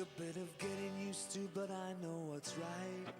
a bit of getting used to, but I know what's right.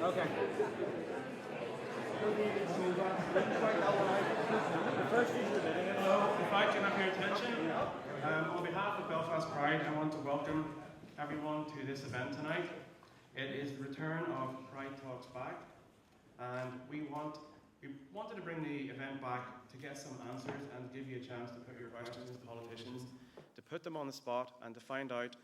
Okay. If I can have your attention, on behalf of Belfast Pride, I want to welcome everyone to this event tonight. It is the return of Pride Talks Back, and we wanted to bring the event back to get some answers and give you a chance to put your questions to politicians, to put them on the spot and to find out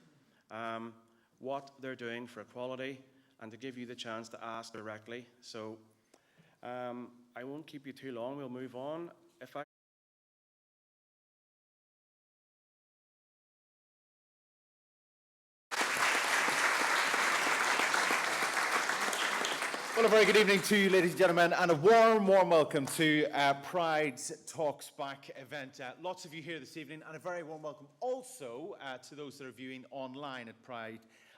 what they're doing for equality, and to give you the chance to ask directly. So I won't keep you too long, we'll move on. Well, a very good evening to you, ladies and gentlemen, and a warm welcome to Pride Talks Back event. Lots of you here this evening, and a very warm welcome also to those that are viewing online at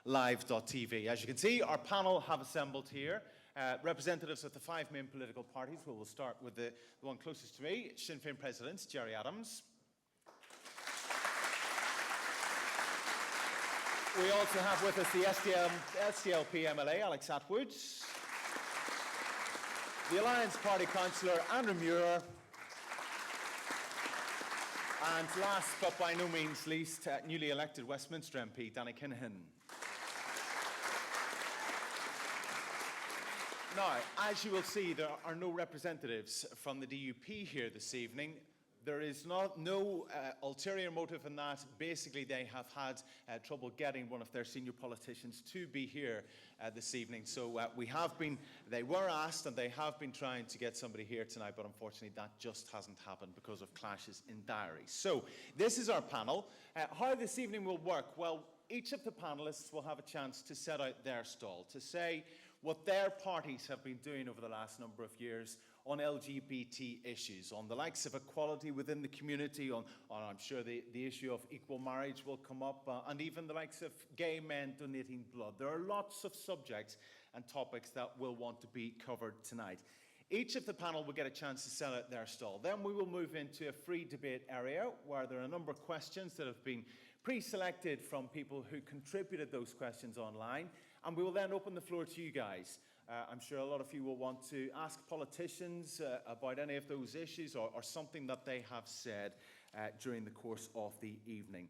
pridelive.tv. As you can see, our panel have assembled here. Representatives of the five main political parties. We'll start with the one closest to me, Sinn Féin President Gerry Adams. We also have with us the SDLP MLA, Alex Atwood. The Alliance Party Councillor, Andrew Muir. And last but by no means least, newly elected Westminster MP, Danny Kinahan. Now, as you will see, there are no representatives from the DUP here this evening. There is no ulterior motive in that. Basically, they have had trouble getting one of their senior politicians to be here this evening. So they were asked and they have been trying to get somebody here tonight, but unfortunately that just hasn't happened because of clashes in diaries. So this is our panel. How this evening will work? Well, each of the panelists will have a chance to set out their stall, to say what their parties have been doing over the last number of years on LGBT issues, on the likes of equality within the community, on I'm sure the issue of equal marriage will come up, and even the likes of gay men donating blood. There are lots of subjects and topics that will want to be covered tonight. Each of the panel will get a chance to set out their stall. Then we will move into a free debate area where there are a number of questions that have been pre-selected from people who contributed those questions online. And we will then open the floor to you guys. I'm sure a lot of you will want to ask politicians about any of those issues or something that they have said during the course of the evening.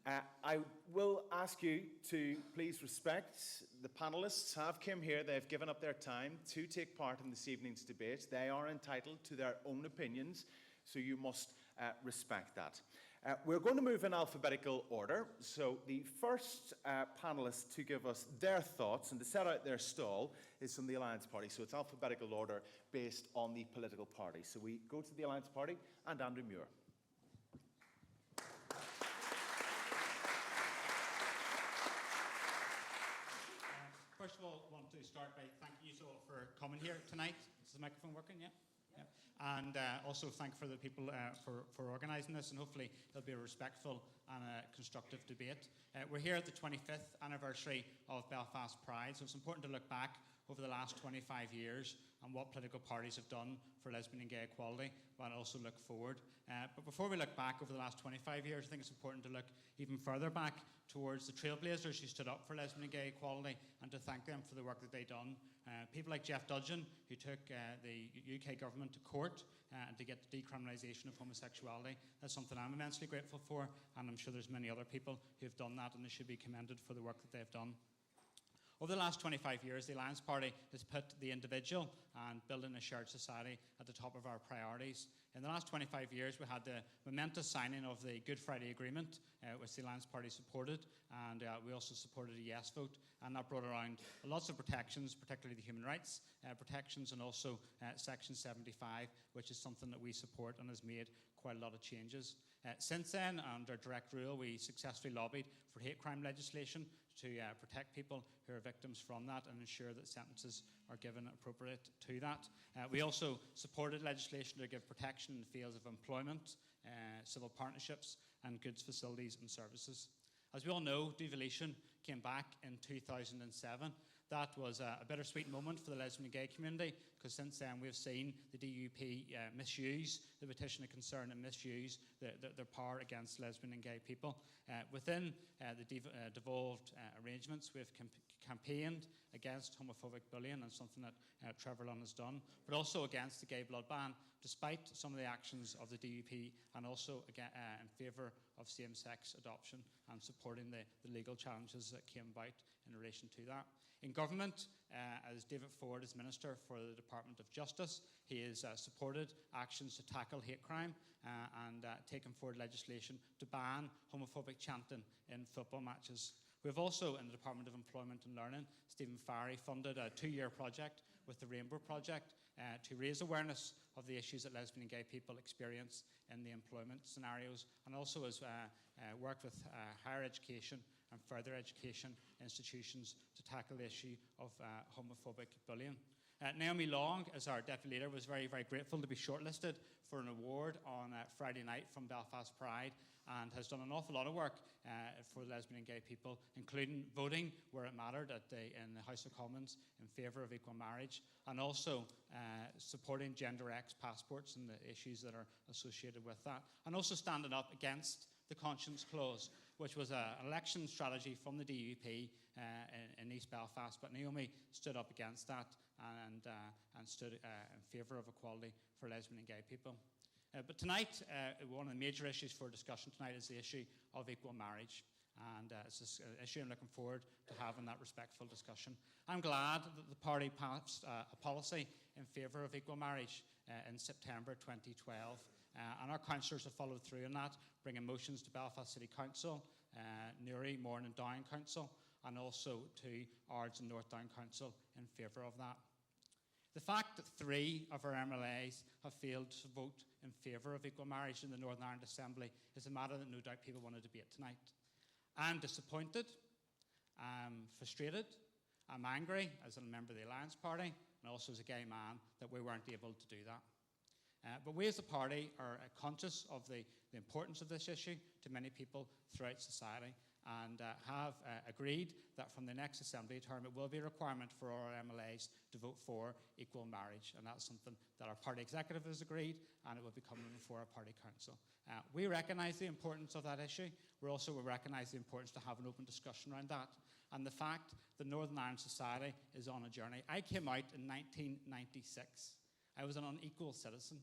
I will ask you to please respect the panelists have come here. They've given up their time to take part in this evening's debate. They are entitled to their own opinions, so you must respect that. We're going to move in alphabetical order. So the first panelist to give us their thoughts and to set out their stall is from the Alliance Party. So it's alphabetical order based on the political party. So we go to the Alliance Party and Andrew Muir. First of all, I want to start by thanking you all for coming here tonight. Is the microphone working? Yeah? Yeah. And also thank for the people for organising this, and hopefully it'll be a respectful and a constructive debate. We're here at the 25th anniversary of Belfast Pride, so it's important to look back over the last 25 years and what political parties have done for lesbian and gay equality, but also look forward. But before we look back over the last 25 years, I think it's important to look even further back towards the trailblazers who stood up for lesbian and gay equality, and to thank them for the work that they've done. People like Jeff Dudgeon, who took the UK government to court to get the decriminalisation of homosexuality. That's something I'm immensely grateful for, and I'm sure there's many other people who have done that, and they should be commended for the work that they've done. Over the last 25 years, the Alliance Party has put the individual and building a shared society at the top of our priorities. In the last 25 years, we had the momentous signing of the Good Friday Agreement, which the Alliance Party supported, and we also supported a yes vote, and that brought around lots of protections, particularly the human rights protections, and also Section 75, which is something that we support and has made quite a lot of changes. Since then, under direct rule, we successfully lobbied for hate crime legislation to protect people who are victims from that and ensure that sentences are given appropriate to that. We also supported legislation to give protection in the fields of employment, civil partnerships, and goods, facilities and services. As we all know, devolution came back in 2007. That was a bittersweet moment for the lesbian and gay community, because since then we've seen the DUP misuse the petition of concern and misuse their power against lesbian and gay people. Within the devolved arrangements, we've campaigned against homophobic bullying, and something that Trevor Lunn has done, but also against the gay blood ban, despite some of the actions of the DUP, and also in favour of same-sex adoption and supporting the legal challenges that came about in relation to that. In government, as David Ford is Minister for the Department of Justice, he has supported actions to tackle hate crime and taken forward legislation to ban homophobic chanting in football matches. We've also, in the Department of Employment and Learning, Stephen Farry funded a 2-year project with the Rainbow Project to raise awareness of the issues that lesbian and gay people experience in the employment scenarios, and also has worked with higher education and further education institutions to tackle the issue of homophobic bullying. Naomi Long, as our Deputy Leader, was very, very grateful to be shortlisted for an award on Friday night from Belfast Pride, and has done an awful lot of work for lesbian and gay people, including voting where it mattered in the House of Commons in favour of equal marriage, and also supporting Gender X passports and the issues that are associated with that, and also standing up against the Conscience Clause, which was an election strategy from the DUP in East Belfast, but Naomi stood up against that and stood in favour of equality for lesbian and gay people. But tonight, one of the major issues for discussion tonight is the issue of equal marriage. And it's an issue I'm looking forward to having that respectful discussion. I'm glad that the party passed a policy in favour of equal marriage in September 2012. And our councillors have followed through on that, bringing motions to Belfast City Council, Newry, Mourne and Down Council, and also to Ards and North Down Council in favour of that. The fact that 3 of our MLAs have failed to vote in favour of equal marriage in the Northern Ireland Assembly is a matter that no doubt people want to debate tonight. I'm disappointed, I'm frustrated, I'm angry as a member of the Alliance Party, and also as a gay man, that we weren't able to do that. But we as a party are conscious of the importance of this issue to many people throughout society, and have agreed that from the next Assembly term it will be a requirement for our MLAs to vote for equal marriage, and that's something that our party executive has agreed, and it will be coming before our party council. We recognise the importance of that issue. We also recognise the importance to have an open discussion around that, and the fact that Northern Ireland society is on a journey. I came out in 1996. I was an unequal citizen.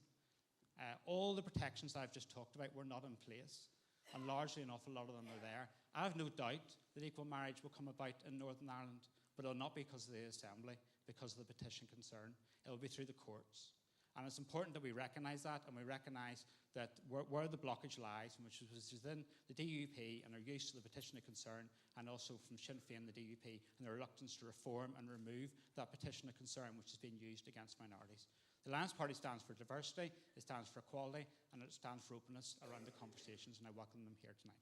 All the protections that I've just talked about were not in place, and largely an awful lot of them are there. I have no doubt that equal marriage will come about in Northern Ireland, but it will not be because of the Assembly, because of the petition concern. It will be through the courts. And it's important that we recognise that, and we recognise that where the blockage lies, which is within the DUP and our use of the petition of concern, and also from Sinn Féin, the DUP, and their reluctance to reform and remove that petition of concern which is being used against minorities. The Alliance Party stands for diversity, it stands for equality, and it stands for openness around the conversations, and I welcome them here tonight.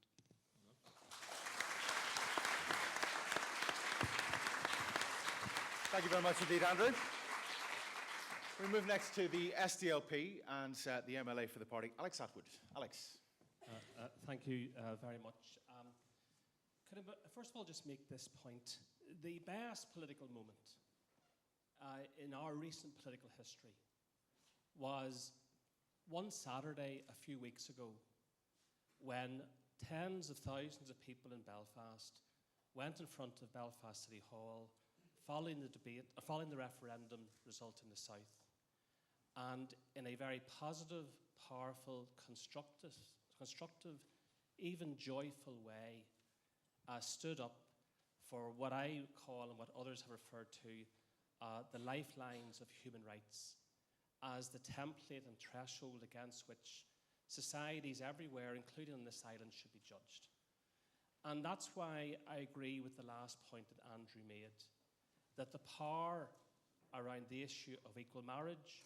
Thank you very much indeed, Andrew. We move next to the SDLP and the MLA for the party, Alex Atwood. Alex. Thank you very much. Could I first of all just make this point? The best political moment in our recent political history was one Saturday a few weeks ago when tens of thousands of people in Belfast went in front of Belfast City Hall following the referendum result in the South, and in a very positive, powerful, constructive, even joyful way, stood up for what I call and what others have referred to the lifelines of human rights as the template and threshold against which societies everywhere, including on this island, should be judged. And that's why I agree with the last point that Andrew made, that the power around the issue of equal marriage,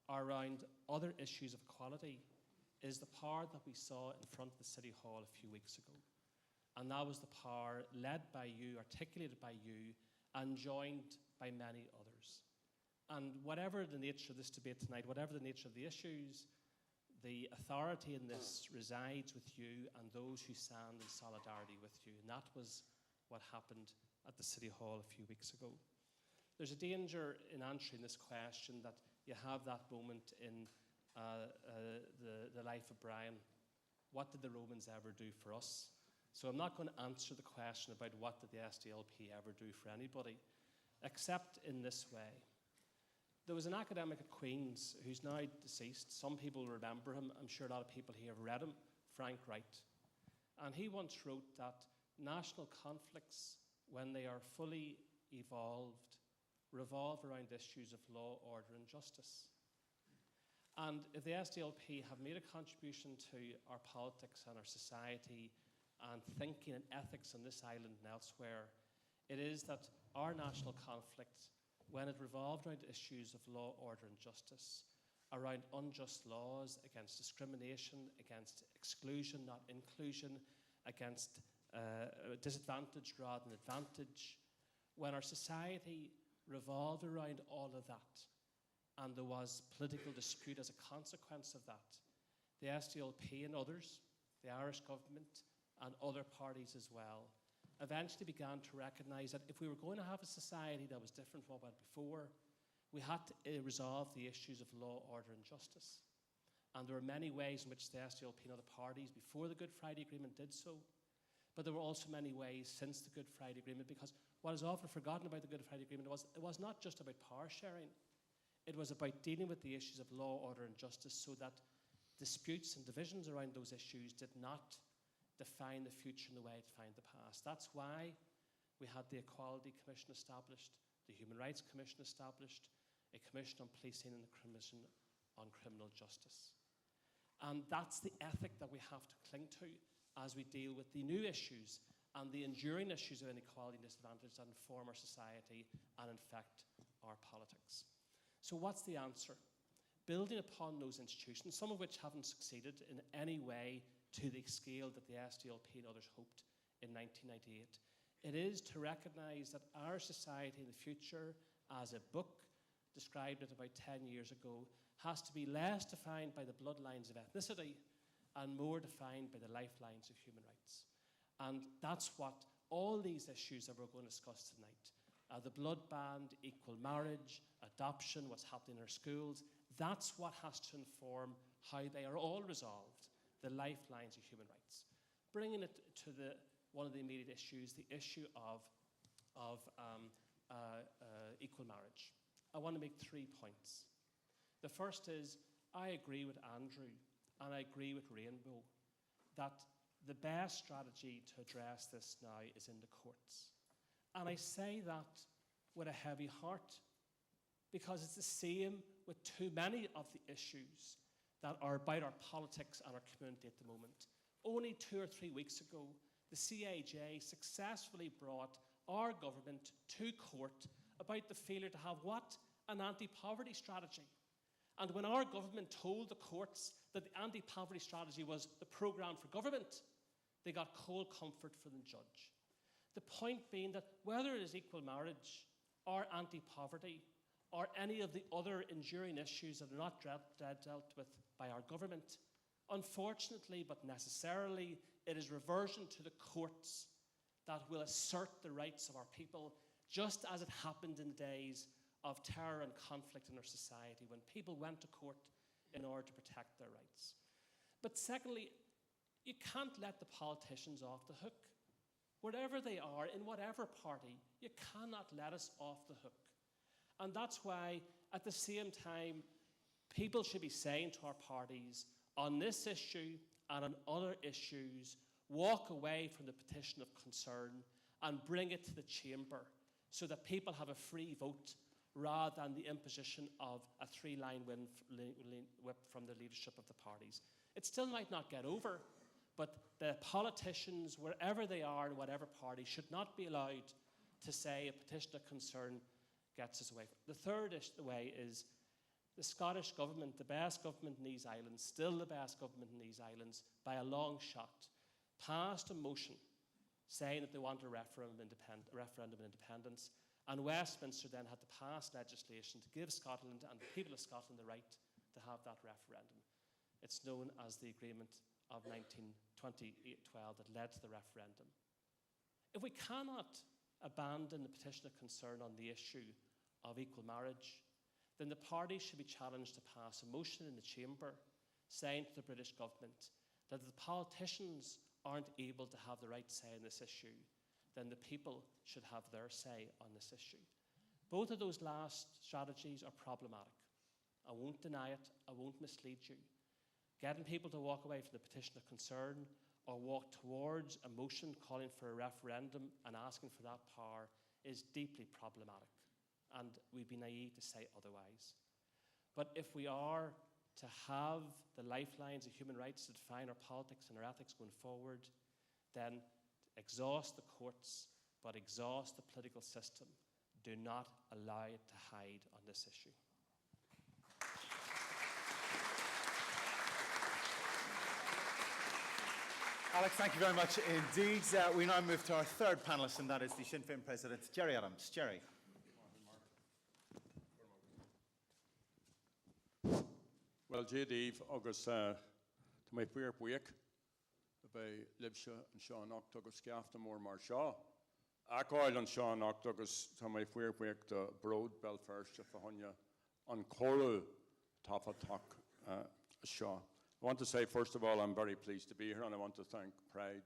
around other issues of equality, is the power that we saw in front of the City Hall a few weeks ago. And that was the power led by you, articulated by you, and joined by many others. And whatever the nature of this debate tonight, whatever the nature of the issues, the authority in this resides with you and those who stand in solidarity with you. And that was what happened at the City Hall a few weeks ago. There's a danger in answering this question that you have that moment in the life of Brian. What did the Romans ever do for us? So I'm not going to answer the question about what did the SDLP ever do for anybody, except in this way. There was an academic at Queen's who's now deceased. Some people remember him. I'm sure a lot of people here have read him, Frank Wright. And he once wrote that national conflicts, when they are fully evolved, revolve around issues of law, order, and justice. And if the SDLP have made a contribution to our politics and our society and thinking and ethics on this island and elsewhere, it is that our national conflict, when it revolved around issues of law, order, and justice, around unjust laws, against discrimination, against exclusion, not inclusion, against disadvantage rather than advantage, when our society revolved around all of that, and there was political dispute as a consequence of that, the SDLP and others, the Irish government and other parties as well, eventually began to recognise that if we were going to have a society that was different from what went before, we had to resolve the issues of law, order and justice. And there were many ways in which the SDLP and other parties before the Good Friday Agreement did so, but there were also many ways since the Good Friday Agreement, because what is often forgotten about the Good Friday Agreement was it was not just about power sharing. It was about dealing with the issues of law, order and justice so that disputes and divisions around those issues did not define the future in the way it defined the past. That's why we had the Equality Commission established, the Human Rights Commission established, a Commission on Policing and a Commission on Criminal Justice. And that's the ethic that we have to cling to as we deal with the new issues and the enduring issues of inequality and disadvantage that inform our society and infect our politics. So what's the answer? Building upon those institutions, some of which haven't succeeded in any way to the scale that the SDLP and others hoped in 1998, it is to recognise that our society in the future, as a book described it about 10 years ago, has to be less defined by the bloodlines of ethnicity and more defined by the lifelines of human rights. And that's what all these issues that we're going to discuss tonight, the blood ban, equal marriage, adoption, what's happening in our schools, that's what has to inform how they are all resolved, the lifelines of human rights. Bringing it to one of the immediate issues, the issue of equal marriage. I want to make 3 points. The first is, I agree with Andrew and I agree with Rainbow that the best strategy to address this now is in the courts. And I say that with a heavy heart, because it's the same with too many of the issues that are about our politics and our community at the moment. Only 2 or 3 weeks ago, the CAJ successfully brought our government to court about the failure to have what? An anti-poverty strategy. And when our government told the courts that the anti-poverty strategy was the programme for government, they got cold comfort from the judge. The point being that whether it is equal marriage or anti-poverty or any of the other enduring issues that are not dealt with by our government, unfortunately but necessarily, it is reversion to the courts that will assert the rights of our people, just as it happened in the days of terror and conflict in our society when people went to court in order to protect their rights. But secondly, you can't let the politicians off the hook. Wherever they are, in whatever party, you cannot let us off the hook. And that's why, at the same time, people should be saying to our parties, on this issue and on other issues, walk away from the petition of concern and bring it to the chamber so that people have a free vote rather than the imposition of a three-line whip from the leadership of the parties. It still might not get over, but the politicians, wherever they are in whatever party, should not be allowed to say a petition of concern gets us away. The third way is the Scottish government, the best government in these islands, still the best government in these islands, by a long shot, passed a motion saying that they want a referendum of independence, and Westminster then had to pass legislation to give Scotland and the people of Scotland the right to have that referendum. It's known as the Agreement of 1912 that led to the referendum. If we cannot abandon the petition of concern on the issue of equal marriage, then the parties should be challenged to pass a motion in the chamber saying to the British government that if the politicians aren't able to have the right say on this issue, then the people should have their say on this issue. Both of those last strategies are problematic. I won't deny it. I won't mislead you. Getting people to walk away from the petition of concern or walk towards a motion calling for a referendum and asking for that power is deeply problematic, and we'd be naive to say otherwise. But if we are to have the lifelines of human rights to define our politics and our ethics going forward, then exhaust the courts, but exhaust the political system. Do not allow it to hide on this issue. Alex, thank you very much indeed. We now move to our third panellist, and that is the Sinn Féin President, Gerry Adams. Gerry. Well, Dave, agus to my fair week, by Libsha and Sean Octogus Gaffta more Marshaw. Acoil and Sean Octogus to my fair week to Broad Belfast Fahonia on Coral Tafatak Shaw. I want to say, first of all, I'm very pleased to be here, and I want to thank Pride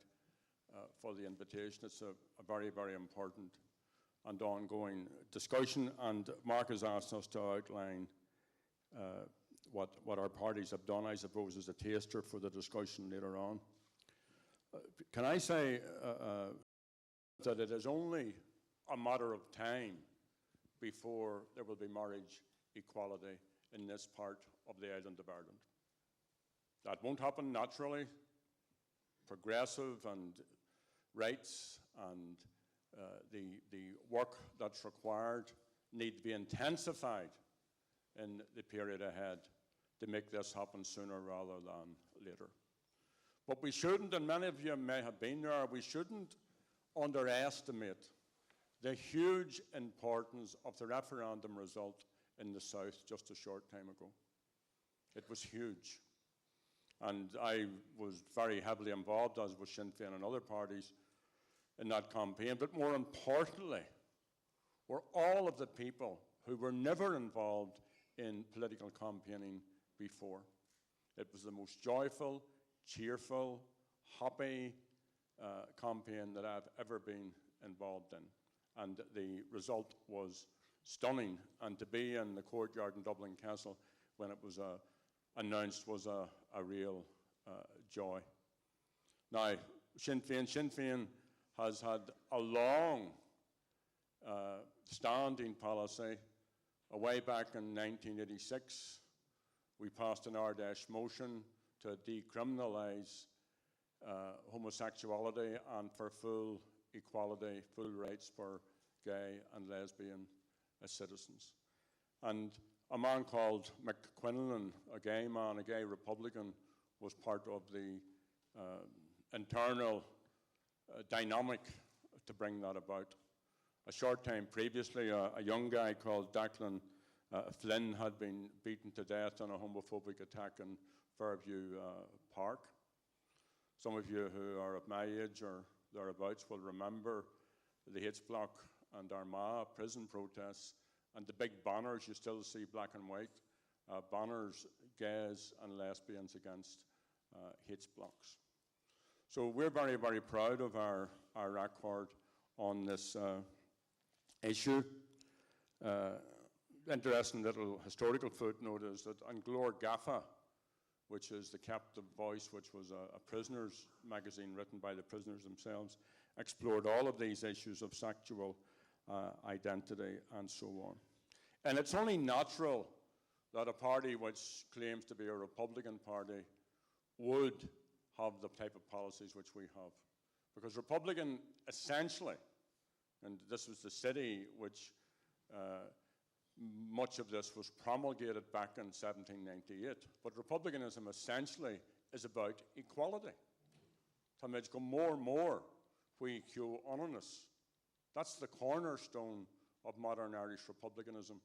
for the invitation. It's a very, very important and ongoing discussion, and Mark has asked us to outline what our parties have done, I suppose, as a taster for the discussion later on. Can I say that it is only a matter of time before there will be marriage equality in this part of the island of Ireland? That won't happen naturally. Progressive and rights and the work that's required need to be intensified in the period ahead to make this happen sooner rather than later. But we shouldn't, and many of you may have been there, we shouldn't underestimate the huge importance of the referendum result in the South just a short time ago. It was huge. And I was very heavily involved, as was Sinn Féin and other parties, in that campaign. But more importantly, were all of the people who were never involved in political campaigning before. It was the most joyful, cheerful, happy campaign that I've ever been involved in. And the result was stunning. And to be in the courtyard in Dublin Castle when it was announced was a real joy. Now, Sinn Féin has had a long standing policy Way back in 1986, we passed an Ardèche motion to decriminalise homosexuality and for full equality, full rights for gay and lesbian citizens. And a man called McQuinlan, a gay man, a gay Republican, was part of the internal dynamic to bring that about. A short time previously, a young guy called Declan Flynn had been beaten to death in a homophobic attack in Fairview Park. Some of you who are of my age or thereabouts will remember the H-Block and Armagh prison protests and the big banners, you still see black and white, banners, gays and lesbians against H-Blocks. So we're very, very proud of our record on this issue. Interesting little historical footnote is that on Glór Gaffa, which is the Captive Voice, which was a prisoners' magazine written by the prisoners themselves, explored all of these issues of sexual identity and so on. And it's only natural that a party which claims to be a Republican party would have the type of policies which we have. Because Republican, essentially, and this was the city which much of this was promulgated back in 1798, but republicanism essentially is about equality. Ta méid go more and more we queue onanus. That's the cornerstone of modern Irish republicanism,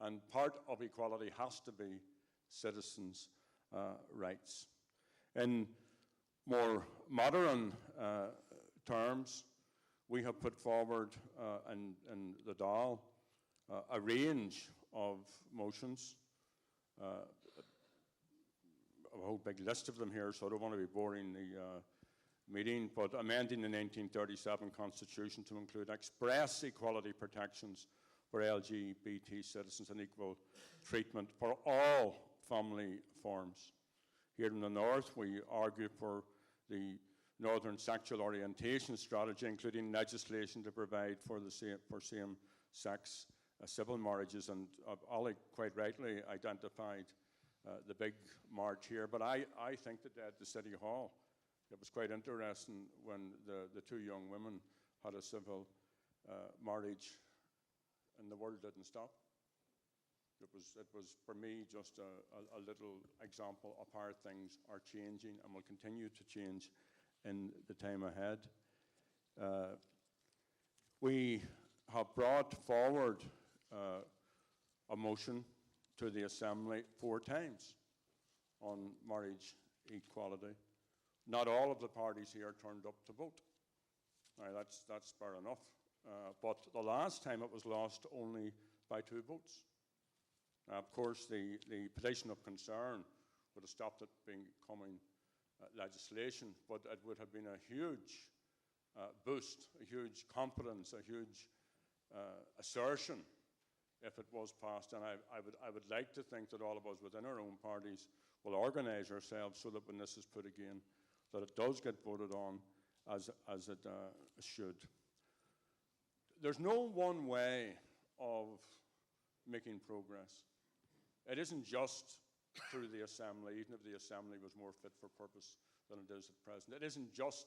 and part of equality has to be citizens' rights. In more modern terms, we have put forward in the Dáil a range of motions, a whole big list of them here, so I don't want to be boring the meeting, but amending the 1937 Constitution to include express equality protections for LGBT citizens and equal treatment for all family forms. Here in the North, we argue for the Northern Sexual Orientation Strategy, including legislation to provide for same-sex civil marriages, and Ollie quite rightly identified the big march here, but I think that at the City Hall, it was quite interesting when the two young women had a civil marriage and the world didn't stop. It was for me just a little example of how things are changing and will continue to change in the time ahead. We have brought forward a motion to the Assembly 4 times on marriage equality. Not all of the parties here turned up to vote. Now, that's fair enough. But the last time it was lost only by 2 votes. Now, of course, the petition of concern would have stopped it becoming legislation, but it would have been a huge boost, a huge confidence, a huge assertion if it was passed. And I would like to think that all of us within our own parties will organise ourselves so that when this is put again, that it does get voted on as it should. There's no one way of making progress. It isn't just through the Assembly, even if the Assembly was more fit for purpose than it is at present. It isn't just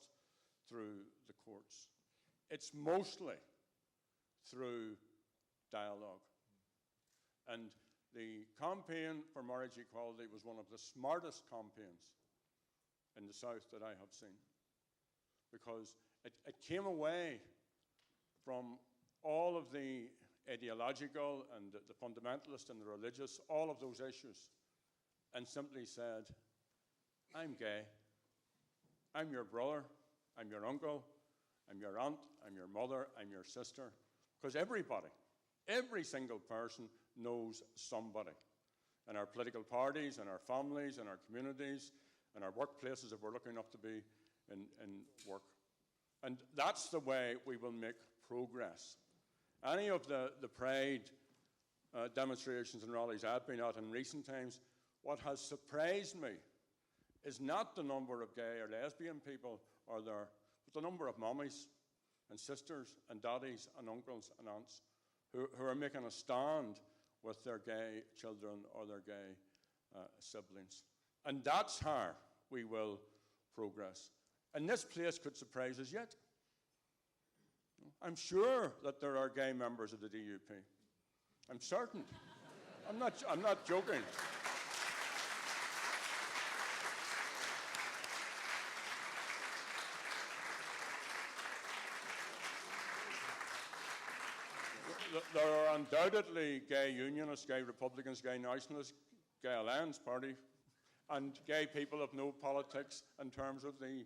through the courts. It's mostly through dialogue. And the campaign for marriage equality was one of the smartest campaigns in the South that I have seen, because it came away from all of the ideological and the fundamentalist and the religious, all of those issues, and simply said, I'm gay, I'm your brother, I'm your uncle, I'm your aunt, I'm your mother, I'm your sister. Because everybody, every single person knows somebody. In our political parties, in our families, in our communities, in our workplaces, if we're lucky enough to be in work. And that's the way we will make progress. Any of the Pride demonstrations and rallies I've been at in recent times, what has surprised me is not the number of gay or lesbian people are there, but the number of mummies and sisters and daddies and uncles and aunts who are making a stand with their gay children or their gay siblings. And that's how we will progress. And this place could surprise us yet. I'm sure that there are gay members of the DUP. I'm certain. I'm not joking. There are undoubtedly gay unionists, gay Republicans, gay nationalists, gay Alliance Party, and gay people of no politics in terms of the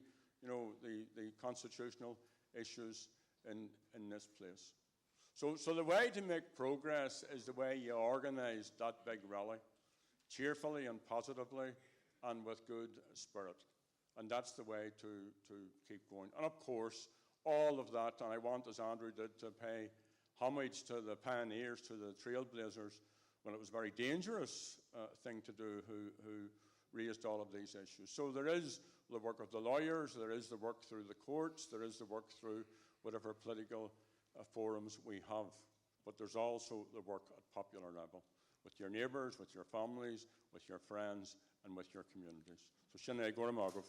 constitutional issues in this place. So the way to make progress is the way you organise that big rally, cheerfully and positively and with good spirit. And that's the way to keep going. And of course, all of that, and I want, as Andrew did, to pay homage to the pioneers, to the trailblazers, when it was a very dangerous thing to do, who raised all of these issues. So there is the work of the lawyers, there is the work through the courts, there is the work through whatever political forums we have. But there's also the work at popular level, with your neighbours, with your families, with your friends, and with your communities. So Sinead Goramagov.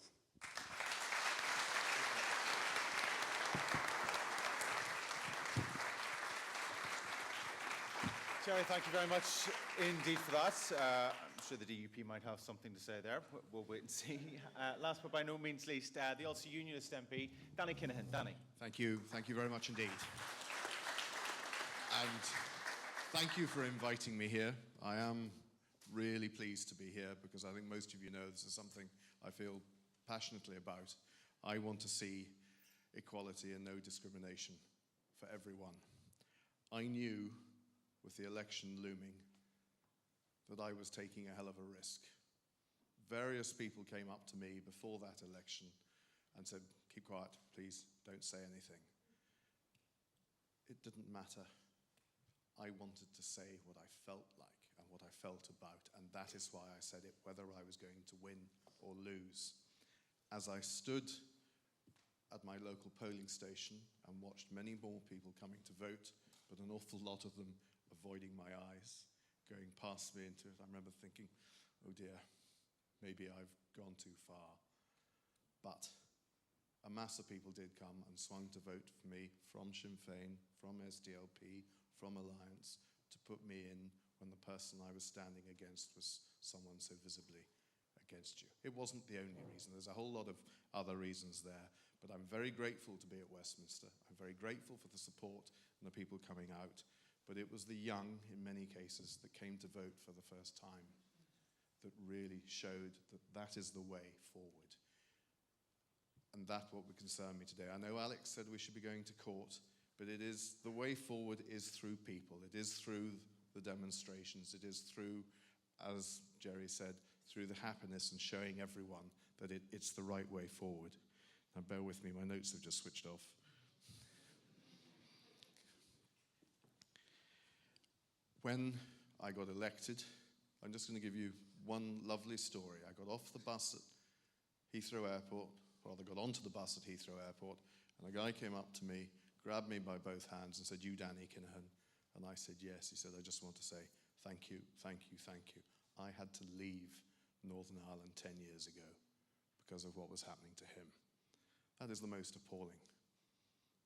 Jerry, thank you very much indeed for that. I'm sure the DUP might have something to say there. We'll wait and see. Last but by no means least, the Ulster Unionist MP, Danny Kinahan. Danny. Thank you very much indeed. And thank you for inviting me here. I am really pleased to be here because I think most of you know this is something I feel passionately about. I want to see equality and no discrimination for everyone. I knew with the election looming that I was taking a hell of a risk. Various people came up to me before that election and said, "Keep quiet, please, don't say anything." It didn't matter. I wanted to say what I felt like and what I felt about, and that is why I said it, whether I was going to win or lose. As I stood at my local polling station and watched many more people coming to vote, but an awful lot of them avoiding my eyes, going past me into it, I remember thinking, oh dear, maybe I've gone too far. But a mass of people did come and swung to vote for me from Sinn Féin, from SDLP, from Alliance, to put me in when the person I was standing against was someone so visibly against you. It wasn't the only reason. There's a whole lot of other reasons there, but I'm very grateful to be at Westminster. I'm very grateful for the support and the people coming out, but it was the young, in many cases, that came to vote for the first time that really showed that that is the way forward. And that's what would concern me today. I know Alex said we should be going to court, but it is, the way forward is through people. It is through the demonstrations. It is through, as Jerry said, through the happiness and showing everyone that it's the right way forward. Now bear with me, my notes have just switched off. When I got elected, I'm just going to give you one lovely story. I got off the bus at Heathrow Airport, rather got onto the bus at Heathrow Airport, and a guy came up to me, grabbed me by both hands and said, "You Danny Kinahan?" And I said, "Yes." He said, "I just want to say thank you, thank you, thank you. I had to leave Northern Ireland 10 years ago because of what was happening to him." That is the most appalling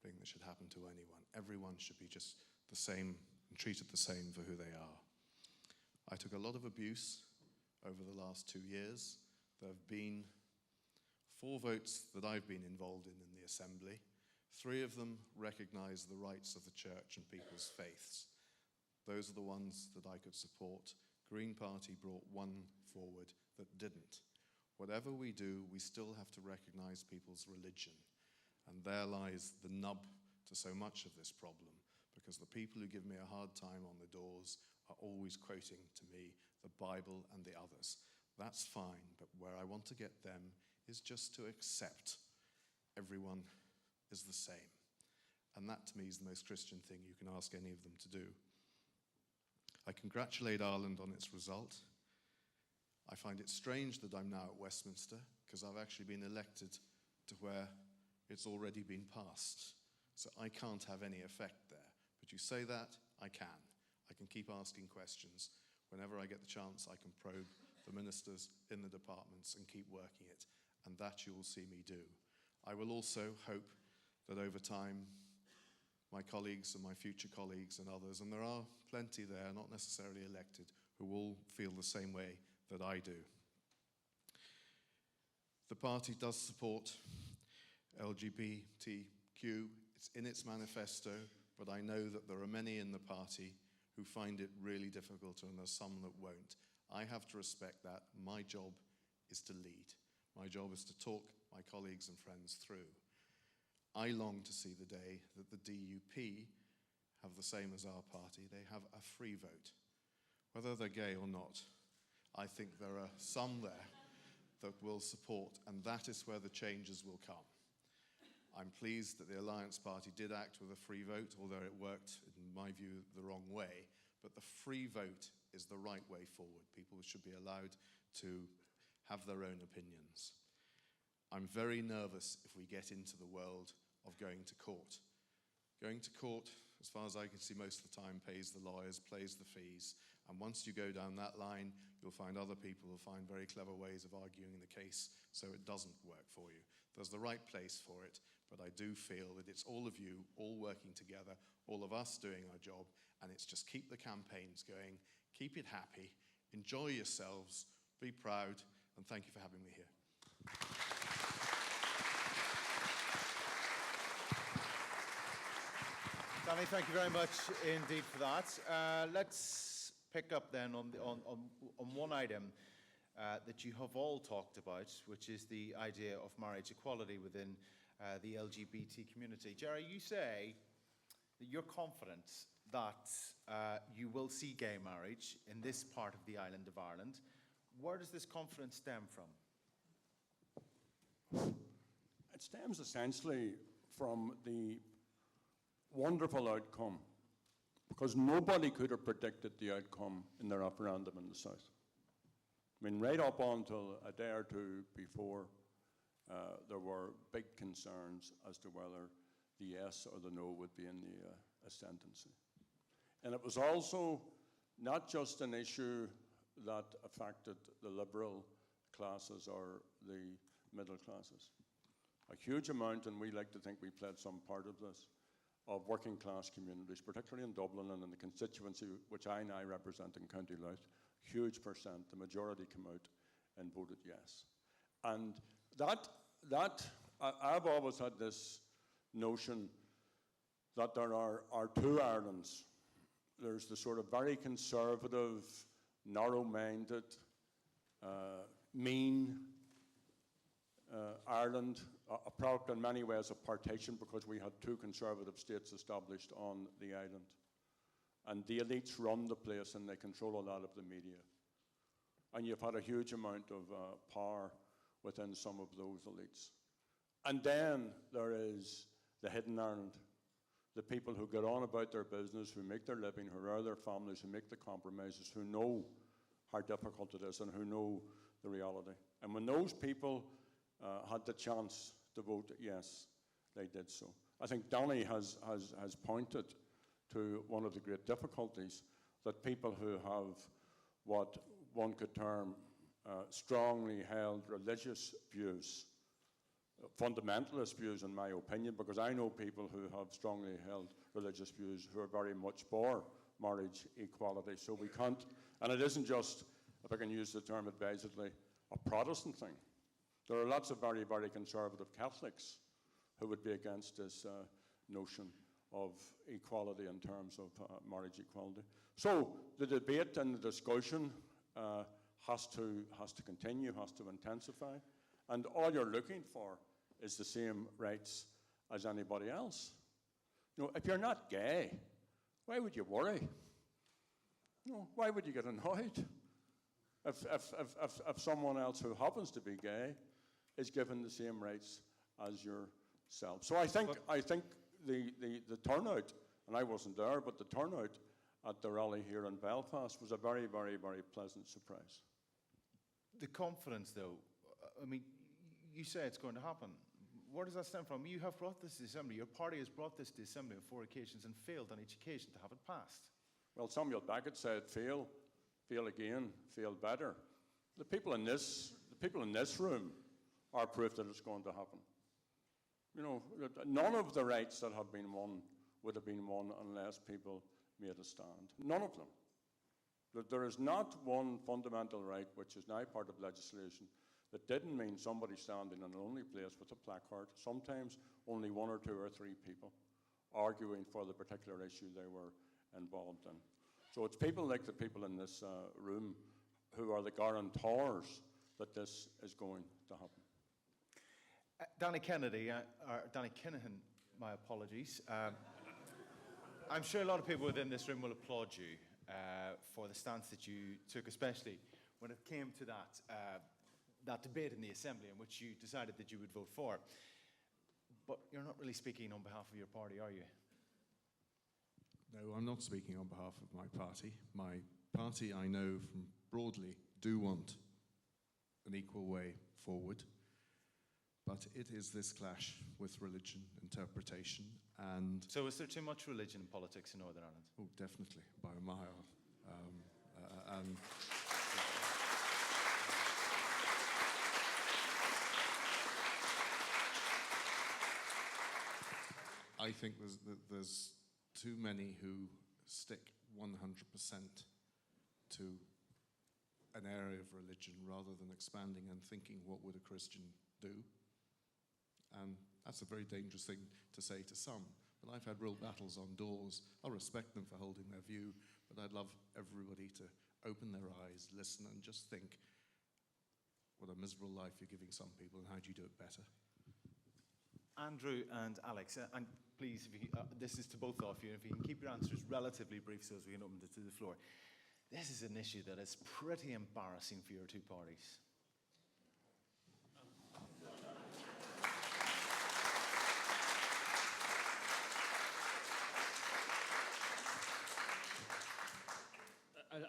thing that should happen to anyone. Everyone should be just the same and treated the same for who they are. I took a lot of abuse over the last 2 years. There have been 4 votes that I've been involved in the Assembly. 3 of them recognise the rights of the church and people's faiths. Those are the ones that I could support. Green Party brought 1 forward that didn't. Whatever we do, we still have to recognise people's religion. And there lies the nub to so much of this problem, because the people who give me a hard time on the doors are always quoting to me the Bible and the others. That's fine, but where I want to get them is just to accept everyone is the same. And that, to me, is the most Christian thing you can ask any of them to do. I congratulate Ireland on its result. I find it strange that I'm now at Westminster, because I've actually been elected to where it's already been passed. So I can't have any effect there. But you say that, I can. I can keep asking questions. Whenever I get the chance, I can probe the ministers in the departments and keep working it. And that you will see me do. I will also hope that over time, my colleagues and my future colleagues and others, and there are plenty there, not necessarily elected, who will feel the same way that I do. The party does support LGBTQ. It's in its manifesto, but I know that there are many in the party who find it really difficult, and there's some that won't. I have to respect that. My job is to lead. My job is to talk my colleagues and friends through. I long to see the day that the DUP have the same as our party. They have a free vote. Whether they're gay or not, I think there are some there that will support, and that is where the changes will come. I'm pleased that the Alliance Party did act with a free vote, although it worked, in my view, the wrong way. But the free vote is the right way forward. People should be allowed to have their own opinions. I'm very nervous if we get into the world of going to court. Going to court, as far as I can see, most of the time pays the lawyers, pays the fees. And once you go down that line, you'll find other people will find very clever ways of arguing the case so it doesn't work for you. There's the right place for it, but I do feel that it's all of you, all working together, all of us doing our job, and it's just keep the campaigns going, keep it happy, enjoy yourselves, be proud, and thank you for having me here. Danny, thank you very much indeed for that. Let's pick up then on one item that you have all talked about, which is the idea of marriage equality within the LGBT community. Jerry, you say that you're confident that you will see gay marriage in this part of the island of Ireland. Where does this confidence stem from? It stems essentially from the wonderful outcome, because nobody could have predicted the outcome in the referendum in the South. I mean, right up until a day or two before, there were big concerns as to whether the yes or the no would be in the ascendancy. And it was also not just an issue that affected the liberal classes or the middle classes. A huge amount, and we like to think we played some part of this, of working class communities, particularly in Dublin and in the constituency which I now represent in County Louth, huge percent, the majority come out and voted yes. And I've always had this notion that there are two Irelands. There's the sort of very conservative, narrow-minded, mean Ireland, a product in many ways of partition because we had two conservative states established on the island. And the elites run the place and they control a lot of the media. And you've had a huge amount of power within some of those elites. And then there is the hidden Ireland, the people who get on about their business, who make their living, who rear their families, who make the compromises, who know how difficult it is and who know the reality. And when those people had the chance to vote yes, they did so. I think Danny has pointed to one of the great difficulties, that people who have what one could term strongly held religious views, fundamentalist views in my opinion, because I know people who have strongly held religious views who are very much for marriage equality. So we can't, and it isn't just, if I can use the term advisedly, a Protestant thing. There are lots of very, very conservative Catholics who would be against this notion of equality in terms of marriage equality. So the debate and the discussion has to continue, has to intensify, and all you're looking for is the same rights as anybody else. You know, if you're not gay, why would you worry? You know, why would you get annoyed if someone else who happens to be gay is given the same rights as yourself? So I think the turnout, and I wasn't there, but the turnout at the rally here in Belfast was a very, very, very pleasant surprise. The confidence, though, I mean, you say it's going to happen. Where does that stem from? You have brought this to Assembly. Your party has brought this to Assembly on 4 occasions and failed on each occasion to have it passed. Well, Samuel Beckett said, fail, fail again, fail better. The people in this room are proof that it's going to happen. You know, none of the rights that have been won would have been won unless people made a stand. None of them. There is not one fundamental right, which is now part of legislation, that didn't mean somebody standing in a lonely place with a placard, sometimes only one or two or three people, arguing for the particular issue they were involved in. So it's people like the people in this room who are the guarantors that this is going to happen. Danny Kennedy, or Danny Kinahan, my apologies. I'm sure a lot of people within this room will applaud you for the stance that you took, especially when it came to that debate in the Assembly in which you decided that you would vote for. But you're not really speaking on behalf of your party, are you? No, I'm not speaking on behalf of my party. My party, I know from broadly, do want an equal way forward. But it is this clash with religion, interpretation, and... So is there too much religion in politics in Northern Ireland? Oh, definitely, by a mile. And I think there's too many who stick 100% to an area of religion rather than expanding and thinking, what would a Christian do? And that's a very dangerous thing to say to some. But I've had real battles on doors. I'll respect them for holding their view, but I'd love everybody to open their eyes, listen, and just think, what a miserable life you're giving some people, and how do you do it better? Andrew and Alex, and please, if you, this is to both of you, if you can keep your answers relatively brief so as we can open it to the floor. This is an issue that is pretty embarrassing for your two parties.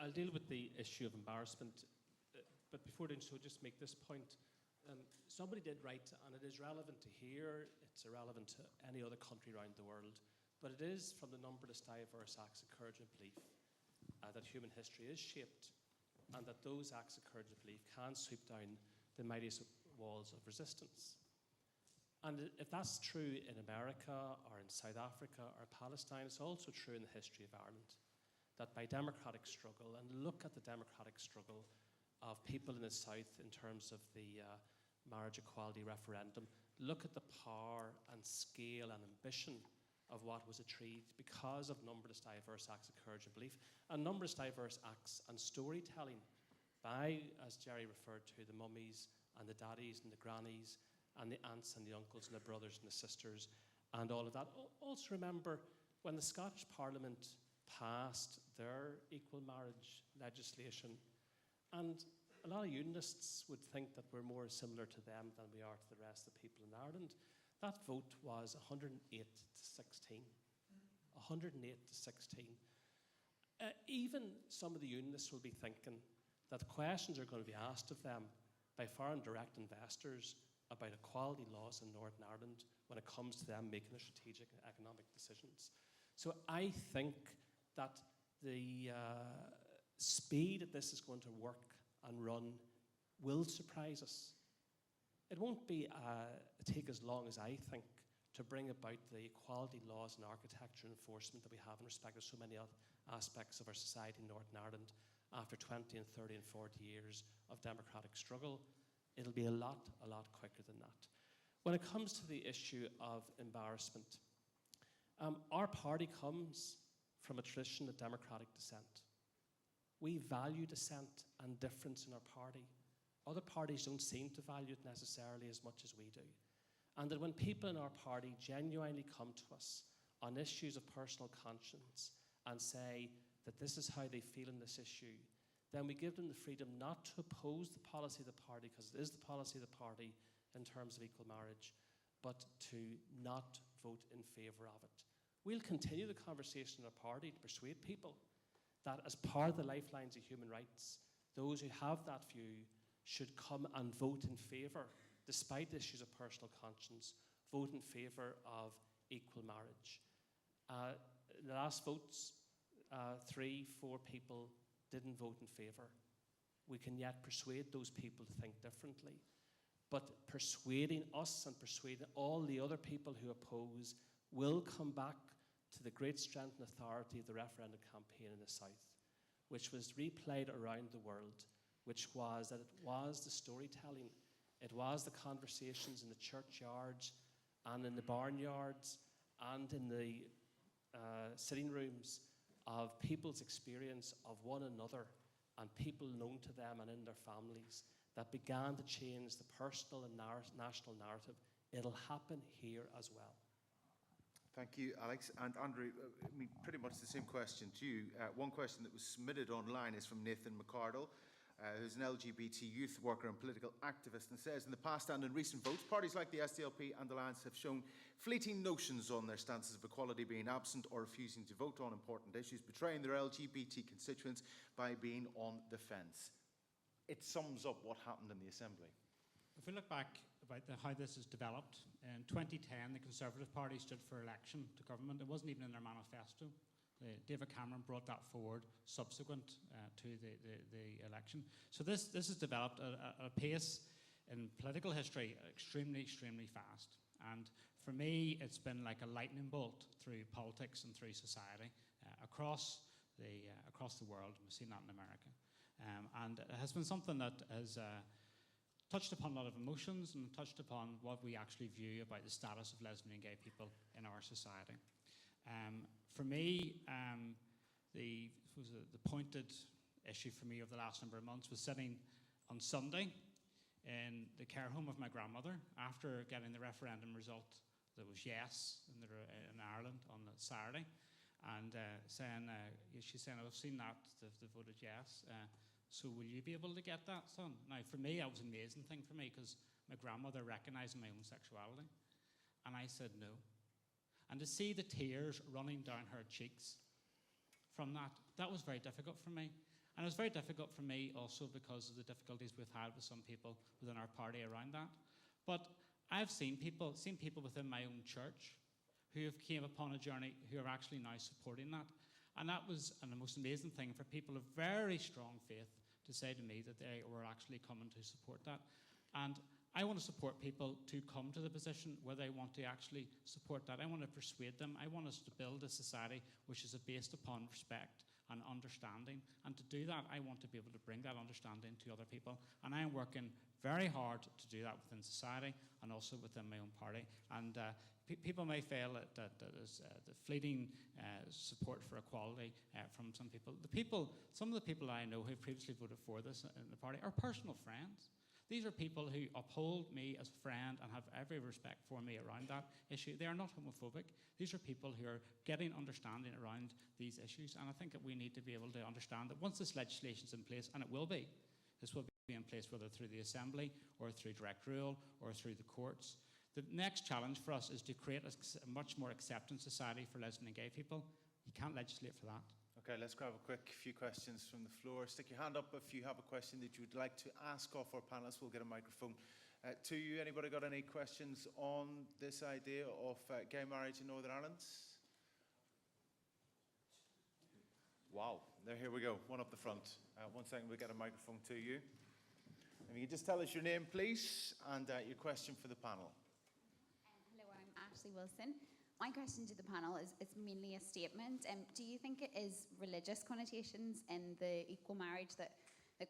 I'll deal with the issue of embarrassment, but before doing so, just make this point. Somebody did write, and it is relevant to here, it's irrelevant to any other country around the world, but it is from the numberless diverse acts of courage and belief that human history is shaped, and that those acts of courage and belief can sweep down the mightiest walls of resistance. And if that's true in America, or in South Africa, or Palestine, it's also true in the history of Ireland, that by democratic struggle, and look at the democratic struggle of people in the South in terms of the marriage equality referendum, look at the power and scale and ambition of what was achieved because of numberless diverse acts of courage and belief, and numberless diverse acts and storytelling by, as Jerry referred to, the mummies and the daddies and the grannies and the aunts and the uncles and the brothers and the sisters and all of that. Also remember when the Scottish Parliament passed their equal marriage legislation, and a lot of unionists would think that we're more similar to them than we are to the rest of the people in Ireland. That vote was 108 to 16. 108 to 16. Even some of the unionists will be thinking that questions are going to be asked of them by foreign direct investors about equality laws in Northern Ireland when it comes to them making their strategic and economic decisions. So I think that the speed that this is going to work and run will surprise us. It won't be take as long as I think to bring about the equality laws and architecture and enforcement that we have in respect of so many other aspects of our society in Northern Ireland after 20 and 30 and 40 years of democratic struggle. It'll be a lot quicker than that. When it comes to the issue of embarrassment, our party comes from a tradition of democratic dissent. We value dissent and difference in our party. Other parties don't seem to value it necessarily as much as we do. And that when people in our party genuinely come to us on issues of personal conscience and say that this is how they feel in this issue, then we give them the freedom not to oppose the policy of the party, because it is the policy of the party in terms of equal marriage, but to not vote in favour of it. We'll continue the conversation in our party to persuade people that as part of the lifelines of human rights, those who have that view should come and vote in favour, despite issues of personal conscience, vote in favour of equal marriage. The last votes, 3, 4 people didn't vote in favour, we can yet persuade those people to think differently. But persuading us and persuading all the other people who oppose will come back to the great strength and authority of the referendum campaign in the South, which was replayed around the world, which was that it was the storytelling, it was the conversations in the churchyards and in the barnyards and in the sitting rooms of people's experience of one another and people known to them and in their families that began to change the personal and national narrative. It'll happen here as well. Thank you, Alex. And Andrew, I mean, pretty much the same question to you. One question that was submitted online is from Nathan McCardle, who's an LGBT youth worker and political activist, and says, in the past and in recent votes, parties like the SDLP and Alliance have shown fleeting notions on their stances of equality being absent or refusing to vote on important issues, betraying their LGBT constituents by being on the fence. It sums up what happened in the Assembly. If we look back about how this has developed, in 2010 the Conservative Party stood for election to government. It wasn't even in their manifesto. David Cameron brought that forward subsequent to the election. So this has developed at a pace in political history extremely, extremely fast. And for me, it's been like a lightning bolt through politics and through society across the world. We've seen that in America. And it has been something that has touched upon a lot of emotions and touched upon what we actually view about the status of lesbian and gay people in our society. For me, the pointed issue for me over the last number of months was sitting on Sunday in the care home of my grandmother after getting the referendum result that was yes in Ireland on the Saturday, and she's saying, I've seen that, they've voted yes. So will you be able to get that, son? Now, for me, that was an amazing thing for me because my grandmother recognised my own sexuality. And I said no. And to see the tears running down her cheeks from that was very difficult for me. And it was very difficult for me also because of the difficulties we've had with some people within our party around that. But I've seen people within my own church who have came upon a journey who are actually now supporting that. And that was the most amazing thing for people of very strong faith to say to me that they were actually coming to support that. And I want to support people to come to the position where they want to actually support that. I want to persuade them. I want us to build a society which is based upon respect and understanding. And to do that, I want to be able to bring that understanding to other people. And I am working very hard to do that within society and also within my own party. And people may feel that there's the fleeting support for equality from some people. Some of the people I know who previously voted for this in the party are personal friends. These are people who uphold me as a friend and have every respect for me around that issue. They are not homophobic. These are people who are getting understanding around these issues. And I think that we need to be able to understand that once this legislation is in place, and it will be, this will be in place whether through the Assembly or through direct rule or through the courts. The next challenge for us is to create a much more accepting society for lesbian and gay people. You can't legislate for that. Okay, let's grab a quick few questions from the floor. Stick your hand up if you have a question that you would like to ask of our panelists. We'll get a microphone to you. Anybody got any questions on this idea of gay marriage in Northern Ireland? Wow, here we go. One up the front. 1 second, we'll get a microphone to you. If you can just tell us your name, please, and your question for the panel. Hello, I'm Ashley Wilson. My question to the panel is mainly a statement. Do you think it is religious connotations in the equal marriage that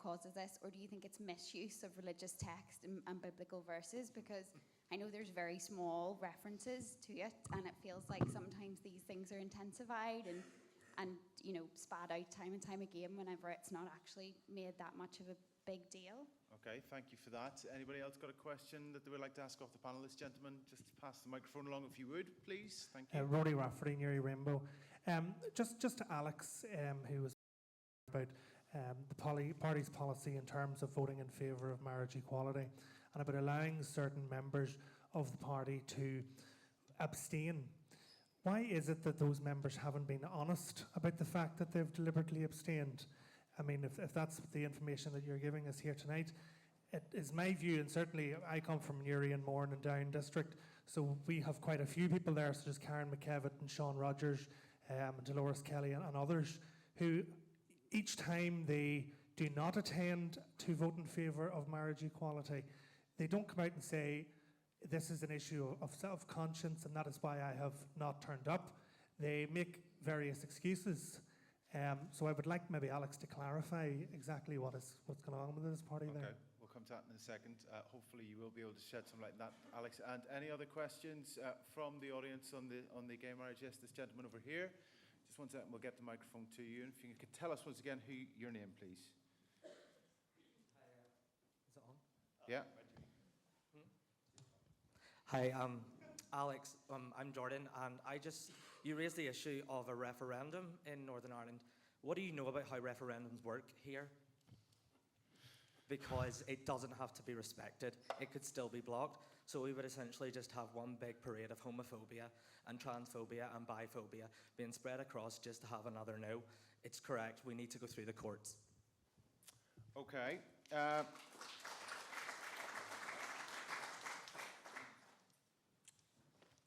causes this, or do you think it's misuse of religious text and biblical verses? Because I know there's very small references to it, and it feels like sometimes these things are intensified and spat out time and time again whenever it's not actually made that much of a big deal. Okay, thank you for that. Anybody else got a question that they would like to ask off the panelists? Gentlemen, just pass the microphone along if you would, please. Thank you. Roddy Rafferty, Newry Rainbow. Just to Alex, who was about the party's policy in terms of voting in favour of marriage equality and about allowing certain members of the party to abstain. Why is it that those members haven't been honest about the fact that they've deliberately abstained? I mean, if that's the information that you're giving us here tonight, it is my view, and certainly I come from Newry and Mourne and Down district, so we have quite a few people there, such as Karen McKevitt and Sean Rogers, and Dolores Kelly and others, who each time they do not attend to vote in favour of marriage equality, they don't come out and say, this is an issue of self-conscience and that is why I have not turned up. They make various excuses. So I would like maybe Alex to clarify exactly what's going on with this party there. Okay, we'll come to that in a second. Hopefully you will be able to shed some light on that, Alex. And any other questions from the audience on the gay marriage? Yes, this gentleman over here. Just one second, we'll get the microphone to you. And if you could tell us once again your name, please. Is it on? Yeah. Hi, Alex. I'm Jordan, and you raised the issue of a referendum in Northern Ireland. What do you know about how referendums work here? Because it doesn't have to be respected. It could still be blocked. So we would essentially just have one big parade of homophobia and transphobia and biphobia being spread across just to have another no. It's correct. We need to go through the courts. Okay.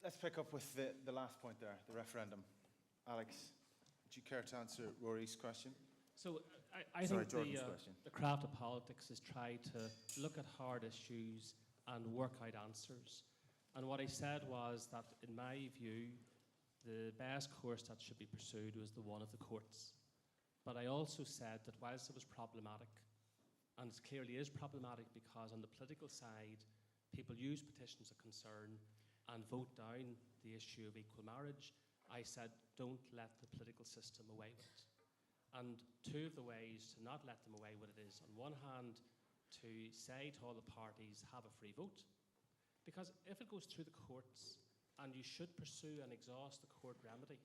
Let's pick up with the last point there, the referendum. Alex, would you care to answer Rory's question? So I think Jordan's question. the craft of politics is try to look at hard issues and work out answers. And what I said was that, in my view, the best course that should be pursued was the one of the courts. But I also said that whilst it was problematic, and it clearly is problematic because on the political side, people use petitions of concern and vote down the issue of equal marriage, I said, don't let the political system away with it. And two of the ways to not let them away with it is, on one hand, to say to all the parties, have a free vote. Because if it goes through the courts, and you should pursue and exhaust the court remedy,